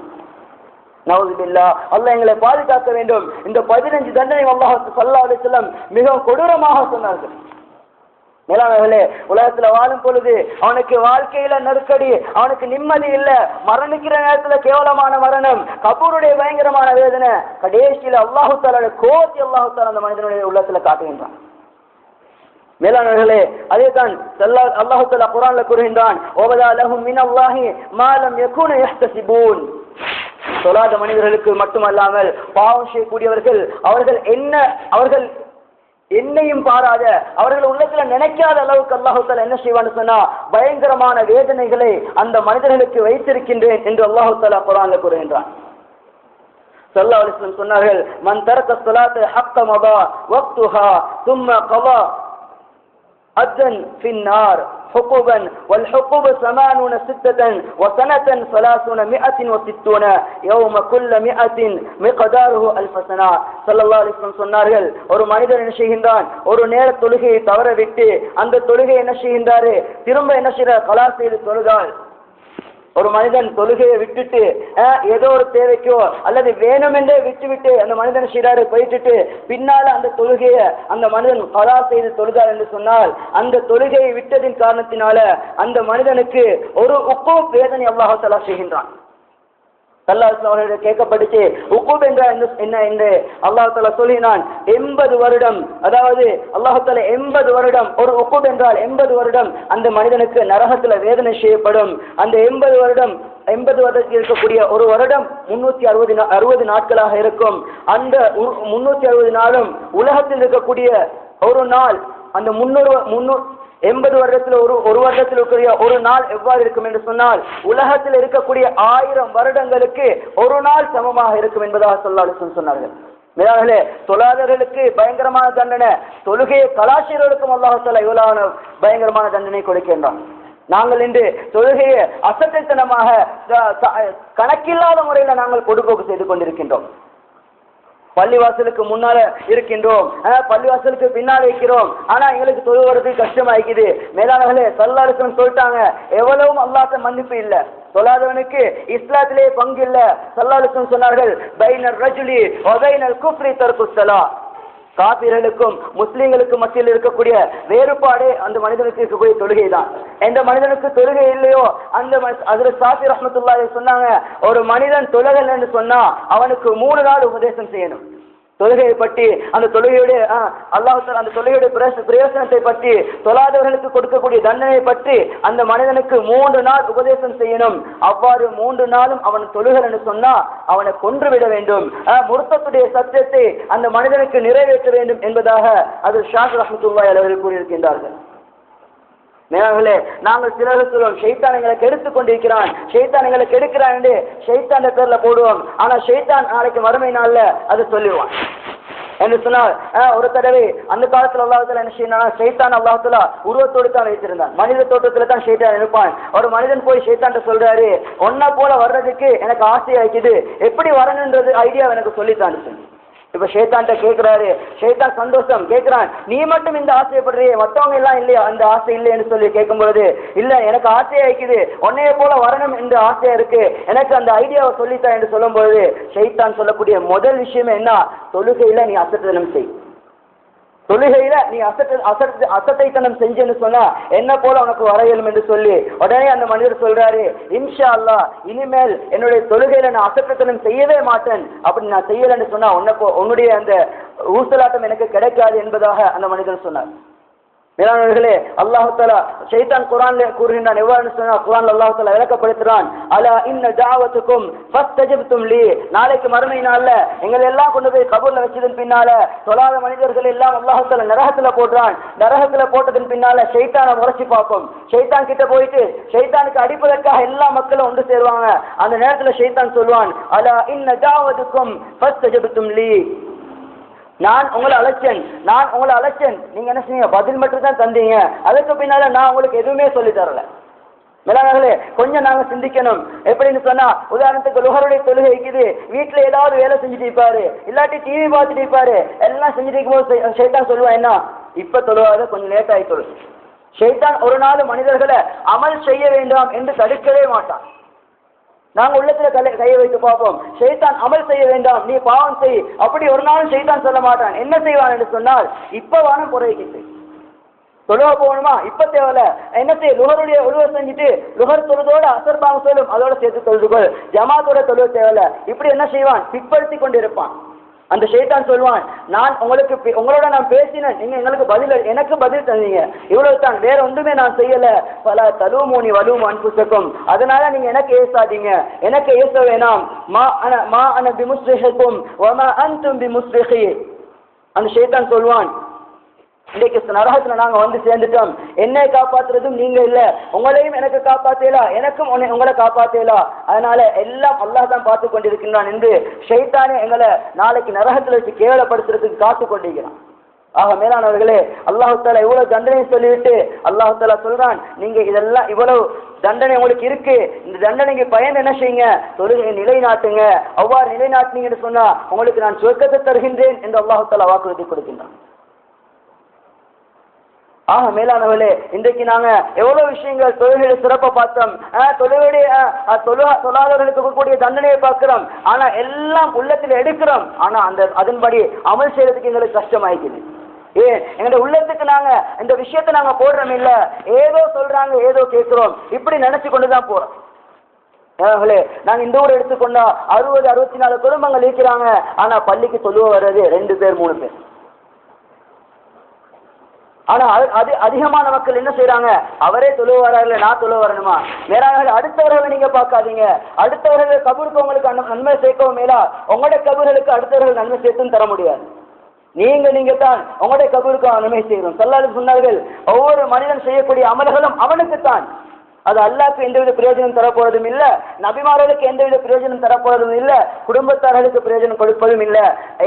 நவுதுபில்லாஹ், அல்லாஹ் எங்களை பாதுகாக்க வேண்டும். இந்த 15 தண்டனை அல்லாஹ் ஸல்லல்லாஹு அலைஹி வஸல்லம் மிக கொடூரமாக சொன்னார்கள். மேலானவர்களே, உலகத்துல வாழும் பொழுது அவனுக்கு வாழ்க்கையில நெருக்கடி, அவனுக்கு நிம்மதி இல்ல, மரணிக்கிற நேரத்துல கேவலமான மரணம், கபூருடைய பயங்கரமான வேதனை, கடைசியில அல்லாஹ் தஆலா கோபத்தை அல்லாஹ் தஆலா அந்த மனிதனுடைய உள்ளத்துல காட்டுகின்றான். மேலானவர்களே, அதேதான் அல்லாஹ் தஆலா குர்ஆன்ல கூறுகின்றான், வபதா லஹும் மினல்லாஹி மா லம் யகுனு யஹ்தஸிபூன். தொழாத மனிதர்களுக்கு மட்டுமல்லாமல் பாவம் செய்யக்கூடியவர்கள் அவர்கள் என்னையும் பாராத, அவர்கள் உள்ளத்துல நினைக்காத அளவுக்கு அல்லாஹ் தஆலா என்ன செய்வான்னு சொன்னா பயங்கரமான வேதனைகளை அந்த மனிதர்களுக்கு வைத்திருக்கின்றேன் என்று அல்லாஹ் தஆலா குர்ஆன்ல கூறுகின்றான். ஸல்லல்லாஹு அலைஹி வஸல்லம் சொன்னார்கள், மன் தரக ஸலாத்த ஹக்க மதா வக்துஹா ثم قضى அஜன் ஃபின்னார். حقوبا والحقوب 86 وسنة 360 يوم كل 100 مقداره 1000 سنة. ஸல்லல்லாஹு அலைஹி வஸல்லம் சொன்னார்கள், ஒரு மனிதன் என்ன செய்கின்றான், ஒரு நேர தொழுகையை தவற விட்டு அந்த தொழுகை என்ன செய்கின்றாரு, திரும்ப என்ன செய்யறார், கலா செய்து தொழுதால். ஒரு மனிதன் தொழுகையை விட்டுட்டு ஏதோ ஒரு தேவைக்கோ அல்லது வேணுமென்றே விட்டுவிட்டு அந்த மனிதன் செய்றாரு போயிட்டு பின்னால அந்த தொழுகையை அந்த மனிதன் கலா செய்து தொழுதார் என்று சொன்னால், அந்த தொழுகையை விட்டதின் காரணத்தினால அந்த மனிதனுக்கு ஒரு உக்கூப் வேதனை அல்லாஹ் தஆலா செய்கின்றான். அவர்களிடம் கேட்கப்பட்டுச்சு, உக்கூப் என்றால் என்ன என்று அல்லாஹ் தஆலா சொல்லினான். 80 வருடம், அதாவது அல்லாஹ் தஆலா 80 வருடம், ஒரு உக்கூப் என்றால் 80 வருடம் அந்த மனிதனுக்கு நரகத்தில் வேதனை செய்யப்படும். அந்த 80 வருடத்தில் இருக்கக்கூடிய ஒரு வருடம் 360 நாட்களாக இருக்கும். அந்த 360 நாளும் உலகத்தில் இருக்கக்கூடிய ஒரு நாள், அந்த 80 வருடத்தில் ஒரு வருடத்தில் இருக்கக்கூடிய ஒரு நாள் எவ்வாறு இருக்கும் என்று சொன்னால், உலகத்தில் இருக்கக்கூடிய 1000 வருடங்களுக்கு ஒரு நாள் சமமாக இருக்கும் என்பதாக ஸல்லல்லாஹு அலைஹி வஸல்லம் சொன்னார்கள். மேலாளர்களே, தொழாதவர்களுக்கு பயங்கரமான தண்டனை, தொழுகையை கலாச்சாரர்களுக்கும் அல்லாஹ் தஆலா இவ்வளவு பயங்கரமான தண்டனை கொடுக்கின்றான். நாங்கள் இன்று தொழுகையை அசட்டைத்தனமாக கணக்கில்லாத முறையில் நாங்கள் பொடுபோக்கு செய்து கொண்டிருக்கின்றோம். பள்ளிவாசலுக்கு முன்னால இருக்கின்றோம், பள்ளிவாசலுக்கு பின்னால இருக்கிறோம், ஆனா எங்களுக்கு தொழுவது கஷ்டமாயிக்குது. மேலாளர்களே, ஸல்லல்லாஹு அலைஹி வஸல்லம் சொல்லிட்டாங்க, எவ்வளவும் அல்லாஹ்ட்ட மன்னிப்பு இல்ல, தொழாதவனுக்கு இஸ்லாத்திலே பங்கு இல்ல. ஸல்லல்லாஹு அலைஹி வஸல்லம் சொன்னார்கள், பைனர் ரஜுலி வ பைனல் குஃப்ரி தர்குஸ் ஸலாத். காபிர்களுக்கும் முஸ்லிம்களுக்கும் மத்தியில் இருக்கக்கூடிய வேறுபாடு அந்த மனிதனுக்கு இருக்கக்கூடிய தொழுகை தான். எந்த மனிதனுக்கு தொழுகை இல்லையோ அந்த ஹஜ்ரத் ஷாஃபி ரஹ்மத்துல்லாஹி அலைஹி சொன்னாங்க, ஒரு மனிதன் தொழகல் என்று சொன்னா அவனுக்கு 3 நாள் உபதேசம் செய்யணும். தொழுகையை பற்றி, அந்த தொழுகையுடைய அல்லாஹ் தஆலா அந்த தொழுகையுடைய பிரயோசனத்தை பற்றி, தொழாதவர்களுக்கு கொடுக்கக்கூடிய தண்டனை பற்றி அந்த மனிதனுக்கு 3 நாள் உபதேசம் செய்யணும். அவ்வாறு 3 நாளும் அவன் தொழுகல் என்று சொன்னா அவனை கொன்றுவிட வேண்டும். முர்த்தத்துடைய சத்தியத்தை அந்த மனிதனுக்கு நிறைவேற்ற வேண்டும் என்பதாக அது ஷாஃபி ரஹ்மத்துல்லாஹி அலைஹி கூறியிருக்கின்றார்கள். மேலாளர்களே, நாங்கள் சிலர்கள் சொல்லுவோம், ஷைத்தான் எங்களை கெடுத்துக் கொண்டிருக்கிறான், ஷைத்தான் எங்களை கெடுக்கிறான் என்று ஷைத்தான் பேர்ல போடுவோம். ஆனா ஷைத்தான் நாளைக்கு மறுமை நாள்ல அது சொல்லிடுவான் என்று சொன்னால், ஒரு தடவை அந்த காலத்துல அல்லாஹ் தஆலா என்ன செய்யணும், ஷைத்தான் அல்லாஹ் தஆலா உருவத்தோடு தான் வைத்திருந்தான், மனித தோற்றத்துல தான் ஷைத்தான் இருப்பான். ஒரு மனிதன் போய் ஷைத்தான்ட்ட சொல்றாரு, ஒன்ன போல வர்றதுக்கு எனக்கு ஆசையா இருக்குது, எப்படி வரணுன்றது ஐடியா எனக்கு சொல்லித்தான். இப்ப ஷைத்தான்ட்ட கேட்கிறாரு, ஷைத்தான் சந்தோஷம் கேட்கிறான், நீ மட்டும் இந்த ஆசைப்படுறியே, மற்றவங்க எல்லாம் இல்லையா அந்த ஆசை இல்லைன்னு சொல்லி கேட்கும் பொழுது, இல்ல எனக்கு ஆசையா இருக்குது, உன்னைய போல வரணும் என்று ஆசையா இருக்கு, எனக்கு அந்த ஐடியாவை சொல்லித்தான் என்று சொல்லும் பொழுது ஷைத்தான் சொல்லக்கூடிய முதல் விஷயம் என்ன, தொழுகையில நீ அசட்டனம் செய், தொழுகையில நீ அசட்டைத்தனம் செஞ்சேன்னு சொன்னா என்ன போல உனக்கு வர இயலும் என்று சொல்லி உடனே அந்த மனிதர் சொல்றாரு, இன்ஷா அல்லாஹ் இனிமேல் என்னுடைய தொழுகையில நான் அசட்டைத்தனம் செய்யவே மாட்டேன், அப்படி நான் செய்யலன்னு சொன்னா உன்னுடைய அந்த ஊசலாட்டம் எனக்கு கிடைக்காது என்பதாக அந்த மனிதர் சொன்னார். மேலானவர்களே, அல்லாஹ் தஆலா ஷைத்தான் குர்ஆன்ல கூறுகின்றான், எவ்வாறு சொன்னா குர்ஆன்ல அல்லாஹ் தஆலா விளக்கப்படுத்துறான், அலா இன்ன தஅவத்துக்கும் ஃபஸ்தஜப்தும் லி, நாளைக்கு மறுமை நாள்ல எங்களை எல்லாம் கொண்டு போய் கபூர்ல வச்சதன் பின்னால தொழாத மனிதர்கள் எல்லாம் அல்லாஹ் தஆலா நரகத்துல போடுறான். நரகத்துல போட்டதன் பின்னால ஷைத்தானை முறைச்சி பார்க்கும். ஷைத்தான் கிட்ட போயிட்டு ஷைத்தானுக்கு அடிப்பதற்காக எல்லா மக்களும் ஒன்று சேருவாங்க. அந்த நேரத்துல ஷைத்தான் சொல்வான், அலா இன்ன தஅவத்துக்கும் ஃபஸ்தஜப்தும் லி, நான் உங்களை அழைச்சேன், நீங்க என்ன செய்யுங்க, பதில் மட்டும் தான் தந்தீங்க, அதுக்கு பின்னால நான் உங்களுக்கு எதுவுமே சொல்லி தரல. மேலானவர்களே, கொஞ்சம் நாங்க சிந்திக்கணும். எப்படின்னு சொன்னா, உதாரணத்துக்கு லுஹருடைய தொழுகை இருக்குது, வீட்டுல ஏதாவது வேலை செஞ்சுட்டு இருப்பாரு, இல்லாட்டி டிவி பார்த்துட்டு இருப்பாரு, எல்லாம் செஞ்சுட்டு இருக்கும்போது ஷைத்தான் சொல்லுவான், என்ன இப்ப தொழுவாத, கொஞ்சம் லேட் ஆகி தொழு. ஷைத்தான் ஒரு நாள் மனிதர்களை அமல் செய்ய வேண்டாம் என்று தடுக்கவே மாட்டான். நாங்க உள்ளத்துல கையை வைத்து பார்ப்போம், ஷைத்தான் அமல் செய்ய வேண்டாம், நீ பாவம் செய், அப்படி ஒரு நாளும் ஷைத்தான் சொல்ல மாட்டான். என்ன செய்வான் என்று சொன்னால், இப்ப வானம் குறைக்கிட்டு தொழுவ போகணுமா, இப்ப தேவையில்ல, என்ன செய்ய, லுஹருடைய ஒழுவ செஞ்சுட்டு லுஹர் தொழுதோட அசர் பாவம் சொல்லும் அதோட சேர்த்து தொழுதுகொள், ஜமாத்தோட தொழுவ தேவையில்ல, இப்படி என்ன செய்வான், பிற்படுத்தி கொண்டு இருப்பான். அந்த ஷைத்தான் சொல்வான், நான் உங்களோட நான் பேசினேன், நீங்க எனக்கு பதில் தந்தீங்க, இவ்வளவு தான், வேற ஒன்றுமே நான் செய்யல, பல தலூமூனி வலூமு அன்ஃபுஸக்கும், அதனால நீங்க எனக்கு ஏசாதீங்க, எனக்கு ஏச வேணாம், மா அன பிமுஸ்ரிஹிக்கும் வமா அன்தும் பிமுஸ்ரிஹி. அந்த ஷைத்தான் சொல்வான், இன்னைக்கு நரகத்துல நாங்க வந்து சேர்ந்துட்டோம், என்னை காப்பாத்துறதும் நீங்க இல்ல, உங்களையும் எனக்கு காப்பாத்தேலா, எனக்கும் உங்களை காப்பாத்தேலா, அதனால எல்லாம் அல்லாஹ் தான் பார்த்து கொண்டிருக்கின்றான் என்று ஷைத்தானே எங்களை நாளைக்கு நரகத்துல வச்சு கேவலப்படுத்துறதுக்கு காத்து கொண்டிருக்கிறான். ஆக மேலானவர்களே, அல்லாஹ் தஆலா இவ்வளவு தண்டனை சொல்லிவிட்டு அல்லாஹ் தஆலா சொல்றான், நீங்க இதெல்லாம் இவ்வளவு தண்டனை உங்களுக்கு இருக்கு, இந்த தண்டனைக்கு பயன் என்ன செய்யுங்க, தொழுகையை நிலைநாட்டுங்க. அவ்வாறு நிலைநாட்டினீங்கன்னு சொன்னா உங்களுக்கு நான் சொர்க்கத்தை தருகின்றேன் என்று அல்லாஹ் தஆலா வாக்குறுதி கொடுக்கின்றான். ஆக மேலானவர்களே, இன்றைக்கு நாங்க எவ்வளவு விஷயங்கள் தொழுகையை சிறப்பை பார்த்தோம், தொழாதவர்களுக்கு இருக்கக்கூடிய தண்டனையை பார்க்கிறோம். ஆனா எல்லாம் உள்ளத்தில் எடுக்கிறோம், ஆனா அதன்படி அமல் செய்யறதுக்கு எங்களுக்கு கஷ்டமாயிக்குது. எங்களுடைய உள்ளத்துக்கு நாங்க இந்த விஷயத்தை நாங்க போடுறோம் இல்ல, ஏதோ சொல்றாங்க ஏதோ கேட்கிறோம், இப்படி நினைச்சு கொண்டுதான் போறோம். நாங்க இந்த ஊர் எடுத்துக்கொண்டா 60-64 குடும்பங்கள் இருக்கிறாங்க, ஆனா பள்ளிக்கு தொழுவ வர்றது 2 பேர் 3 பேர். ஆனா அது அதிகமான மக்கள் என்ன செய்யறாங்க, அவரே தொழுவ வராருல நான் தொழுவ வரணுமா? நேராக அடுத்தவர்களை நீங்க பார்க்காதீங்க. அடுத்தவர்கள் கபூருக்கு உங்களுக்கு நன்மை சேர்க்கவும் மேலா, உங்களுடைய கபூர்களுக்கு அடுத்தவர்கள் நன்மை சேர்த்தும் தர முடியாது. நீங்க தான் உங்களுடைய கபூருக்கு நன்மை செய்யணும். ஸல்லல்லாஹு சொன்னார்கள், ஒவ்வொரு மனிதன் செய்யக்கூடிய அமல்களும் அவனுக்குத்தான், அது அல்லாஹ்க்கு எந்தவித பிரயோஜனம் தரப்போறதும் இல்ல, நபிமார்களுக்கு எந்தவித பிரயோஜனம் தரப்போறதும் இல்ல, குடும்பத்தார்களுக்கு பிரயோஜனம் கொடுப்பதும் இல்ல.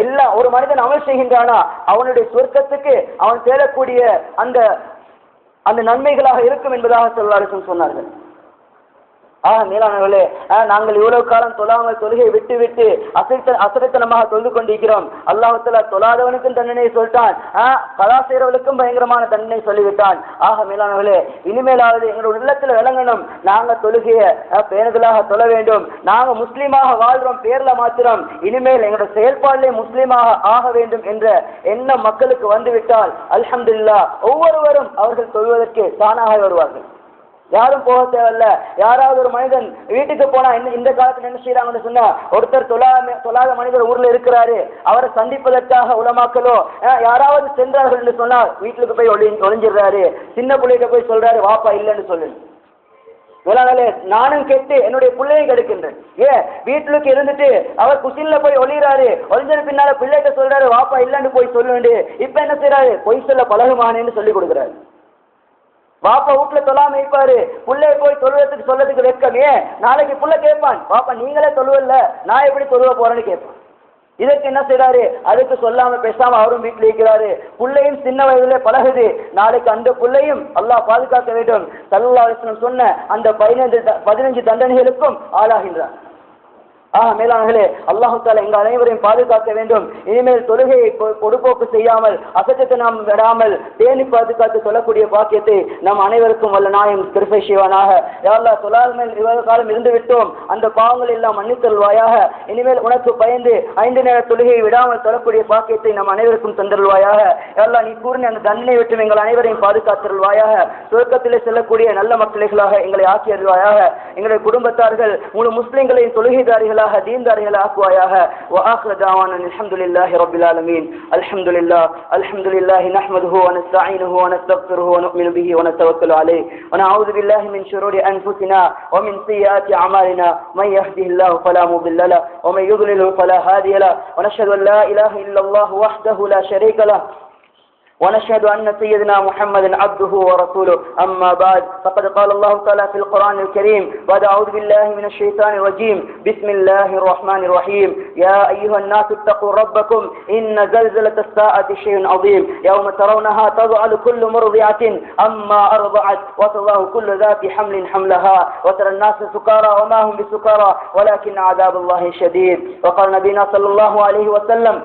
எல்லாம் ஒரு மனிதன் அமல் செய்கின்றானா அவனுடைய சொர்க்கத்துக்கு அவன் தேடக்கூடிய அந்த நன்மைகளாக இருக்கும் என்பதாக ஸல்லல்லாஹு சொன்னார்கள். மேலானவர்களே, நாங்கள் இவ்வளவு காலம் தொழாமல் தொழுகையை விட்டு விட்டு அசரித்தனமாக தொழுது கொண்டிருக்கிறோம். அல்லாஹ் தஆலா தொழாதவனுக்கும் தண்டனையை சொல்லிட்டான், கலா செய்யறவனுக்கும் பயங்கரமான தண்டனை சொல்லிவிட்டான். மேலானவர்களே, இனிமேலாவது எங்களுடைய உள்ளத்துல விளங்கணும், நாங்க தொழுகைய பேணுதலாக தொழ வேண்டும். நாங்க முஸ்லீமாக வாழ்றோம் பேர்ல மாத்திரம், இனிமேல் எங்களுடைய செயல்பாட்டிலே முஸ்லீமாக ஆக வேண்டும் என்ற எண்ணம் மக்களுக்கு வந்துவிட்டால் அல்ஹம்துலில்லாஹ் ஒவ்வொருவரும் அவர்கள் தொழுவதற்கு தானாக வருவார்கள். யாரும் போக தேவையில்ல. யாராவது ஒரு மனிதன் வீட்டுக்கு போனா இந்த காலத்துல என்ன செய்யறாங்கன்னு சொன்னா, ஒருத்தர் தொழாத மனிதர் ஊர்ல இருக்கிறாரு, அவரை சந்திப்பதற்காக உலமாக்களோ யாராவது சென்றார்கள் என்று சொன்னால் வீட்டுக்கு போய் ஒளிஞ்சிடுறாரு. சின்ன பிள்ளைகிட்ட போய் சொல்றாரு வாப்பா இல்லைன்னு சொல்லு. நானும் கேட்டு என்னுடைய பிள்ளையும் கெடுக்கின்றேன். வீட்டுக்கு இருந்துட்டு அவர் குசின்ல போய் ஒளிறாரு, ஒளிஞ்சது பின்னால பிள்ளைகிட்ட சொல்றாரு வாப்பா இல்லைன்னு போய் சொல்லுண்டு. இப்ப என்ன செய்யறாரு, பொய் சொல்ல பழகுமானேன்னு சொல்லி கொடுக்குறாரு. பாப்பா வீட்டுல தொழாம இருப்பாரு, புள்ளைய போய் தொழுவத்துக்கு சொல்லதுக்கு வெட்கமே. நாளைக்கு புள்ள கேட்பான், பாப்பா நீங்களே தொழுவல்ல நான் எப்படி தொழுவ போறேன்னு கேட்பான். இதற்கு என்ன செய்யறாரு, அதுக்கு சொல்லாம பேசாம அவரும் வீட்டில் இருக்கிறாரு. புள்ளையும் சின்ன வயதுல பழகுது, நாளைக்கு அந்த புள்ளையும் அல்லாஹ் பாதுகாக்க வேண்டும். ஸல்லல்லாஹு அலைஹி வஸல்லம் சொன்ன அந்த 15 தண்டனைகளுக்கும் ஆளாகின்றார். மேலானவர்களே, அல்லாஹ் தஆலா எங்கள் அனைவரையும் பாதுகாக்க வேண்டும். இனிமேல் தொழுகையை பொடுப்போக்கு செய்யாமல் அசத்தத்தை நாம் விடாமல் பேணி பாதுகாத்து சொல்லக்கூடிய பாக்கியத்தை நம் அனைவருக்கும் வல்ல நாயம் கிருபை செய்வானாக. யா அல்லாஹ், தொழாமல் இவ்வளவு காலம் இருந்து விட்டோம், அந்த பாவங்கள் எல்லாம் மன்னித்தல்வாயாக. இனிமேல் உனக்கு பயந்து 5 நேர தொழுகையை விடாமல் சொல்லக்கூடிய பாக்கியத்தை நம் அனைவருக்கும் தந்தருள்வாயாக. யா அல்லாஹ், நீ கூறின அந்த தண்டனை விட்டு எங்கள் அனைவரையும் பாதுகாத்தருள்வாயாக. சுவர்க்கத்திலே செல்லக்கூடிய நல்ல மக்களாக எங்களை ஆக்கியருள்வாயாக. எங்களுடைய குடும்பத்தார்கள் முழு முஸ்லிம்களையும் தொழுகைதாரிகள் دينداري الأقواياها. وآخر دعوانا الحمد لله رب العالمين. الحمد لله نحمده ونستعينه ونستغفره ونؤمن به ونتوكل عليه ونعوذ بالله من شرور أنفسنا ومن سيئات أعمالنا. من يهده الله فلا مضل له ومن يضلل فلا هادي له ونشهد أن لا إله إلا الله وحده لا شريك له ونشهد أن سيدنا محمدا عبده ورسوله. أما بعد، فقد قال الله تعالى في القرآن الكريم بعد أعوذ بالله من الشيطان الرجيم بسم الله الرحمن الرحيم. يا أيها الناس اتقوا ربكم إن زلزلة الساعة شيء عظيم يوم ترونها تضعل كل مرضعة أما أرضعت وتضع كل ذات حمل حملها وترى الناس سكارى وما هم بسكارى ولكن عذاب الله شديد. وقال نبينا صلى الله عليه وسلم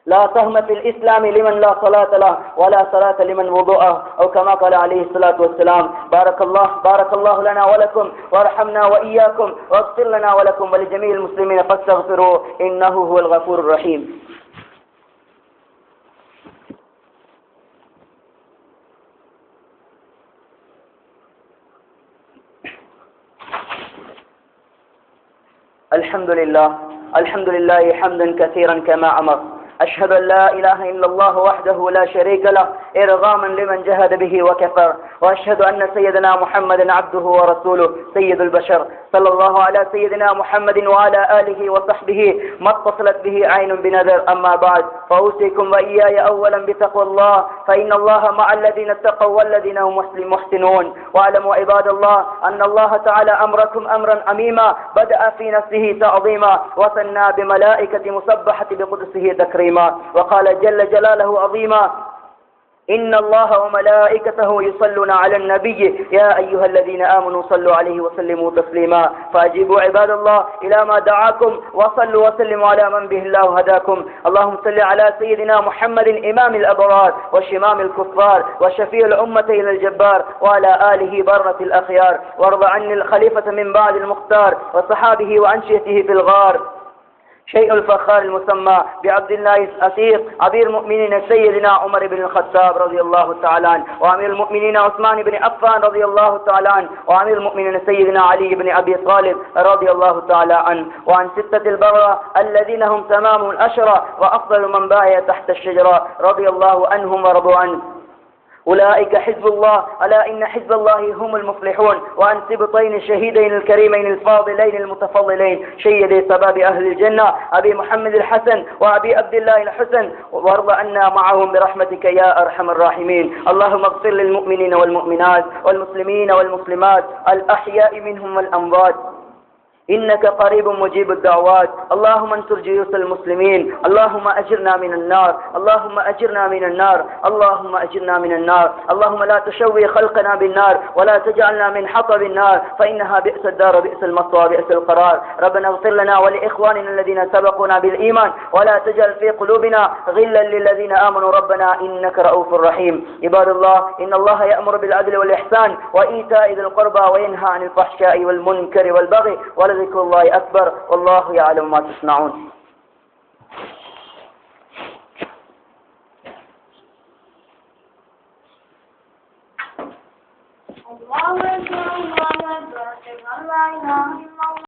لا سهم في الإسلام لمن لا صلاة له ولا صلاة لمن وضوءه أو كما قال عليه الصلاة والسلام. بارك الله لنا ولكم وارحمنا وإياكم واغفر لنا ولكم ولجميع المسلمين فاستغفروه إنه هو الغفور الرحيم. الحمد لله حمدا كثيرا كما أمر. أشهد أن لا إله إلا الله وحده لا شريك له إرغاما لمن جهد به وكفر. وأشهد أن سيدنا محمدا عبده ورسوله سيد البشر، صلى الله على سيدنا محمد وعلى آله وصحبه ما اتصلت به عين بنذر. أما بعد، فأوصيكم وإياي أولا بتقوى الله، فإن الله مع الذين اتقوا والذين هم محسنون. واعلموا عباد الله أن الله تعالى أمركم أمرا عميما بدأ في نفسه تعظيما، وثنى بملائكة مسبحة بقدسه تكريما، وقال جل جلاله عظيما: إن الله وملائكته يصلون على النبي يا أيها الذين آمنوا صلوا عليه وسلموا تسليما. فأجيبوا عباد الله إلى ما دعاكم، وصلوا وسلموا على من به الله هداكم. اللهم صل على سيدنا محمد إمام الأبرار وشمام الكفار وشفيع الأمتين الجبار، وعلى آله برة الأخيار، وارض عن الخليفة من بعد المختار وصحابه وأنشئته في الغار شيء الفخار المسمى بعبد الله الأتيق أمير المؤمنين سيدنا عمر بن الخطاب رضي الله تعالى عنه، وأمير المؤمنين عثمان بن عفان رضي الله تعالى عنه، وأمير المؤمنين سيدنا علي بن أبي طالب رضي الله تعالى عنه، وعن ستة البررة الذين هم تمام الأشرة وأفضل من بايع تحت الشجرة رضي الله عنهم ورضوا عنه. أولئك حزب الله، ألا إن حزب الله هم المفلحون. وعن سبطين الشهيدين الكريمين الفاضلين المتفضلين سيدي شباب أهل الجنة أبي محمد الحسن وأبي عبد الله الحسن، وارض عنا معهم برحمتك يا أرحم الراحمين. اللهم اغفر للمؤمنين والمؤمنات والمسلمين والمسلمات الأحياء منهم والأموات، إنك قريب مجيب الدعوات. اللهم انصر جيوش المسلمين، اللهم أجرنا من النار، اللهم أجرنا من النار، اللهم أجرنا من النار. اللهم لا تشوي خلقنا بالنار، ولا تجعلنا من حطب النار، فإنها بئس الدار بئس المصوى بئس القرار. ربنا اغفر لنا ولإخواننا الذين سبقونا بالإيمان، ولا تجعل في قلوبنا غلا للذين آمنوا ربنا إنك رؤوف رحيم. عباد الله، إن الله يأمر بالعدل والإحسان وإيتاء ذي القربى وينهى عن الفحشاء والمنكر والبغي، ولذكر الله أكبر، والله يعلم ما تصنعون. الله أكبر، الله أكبر، لا إله إلا الله.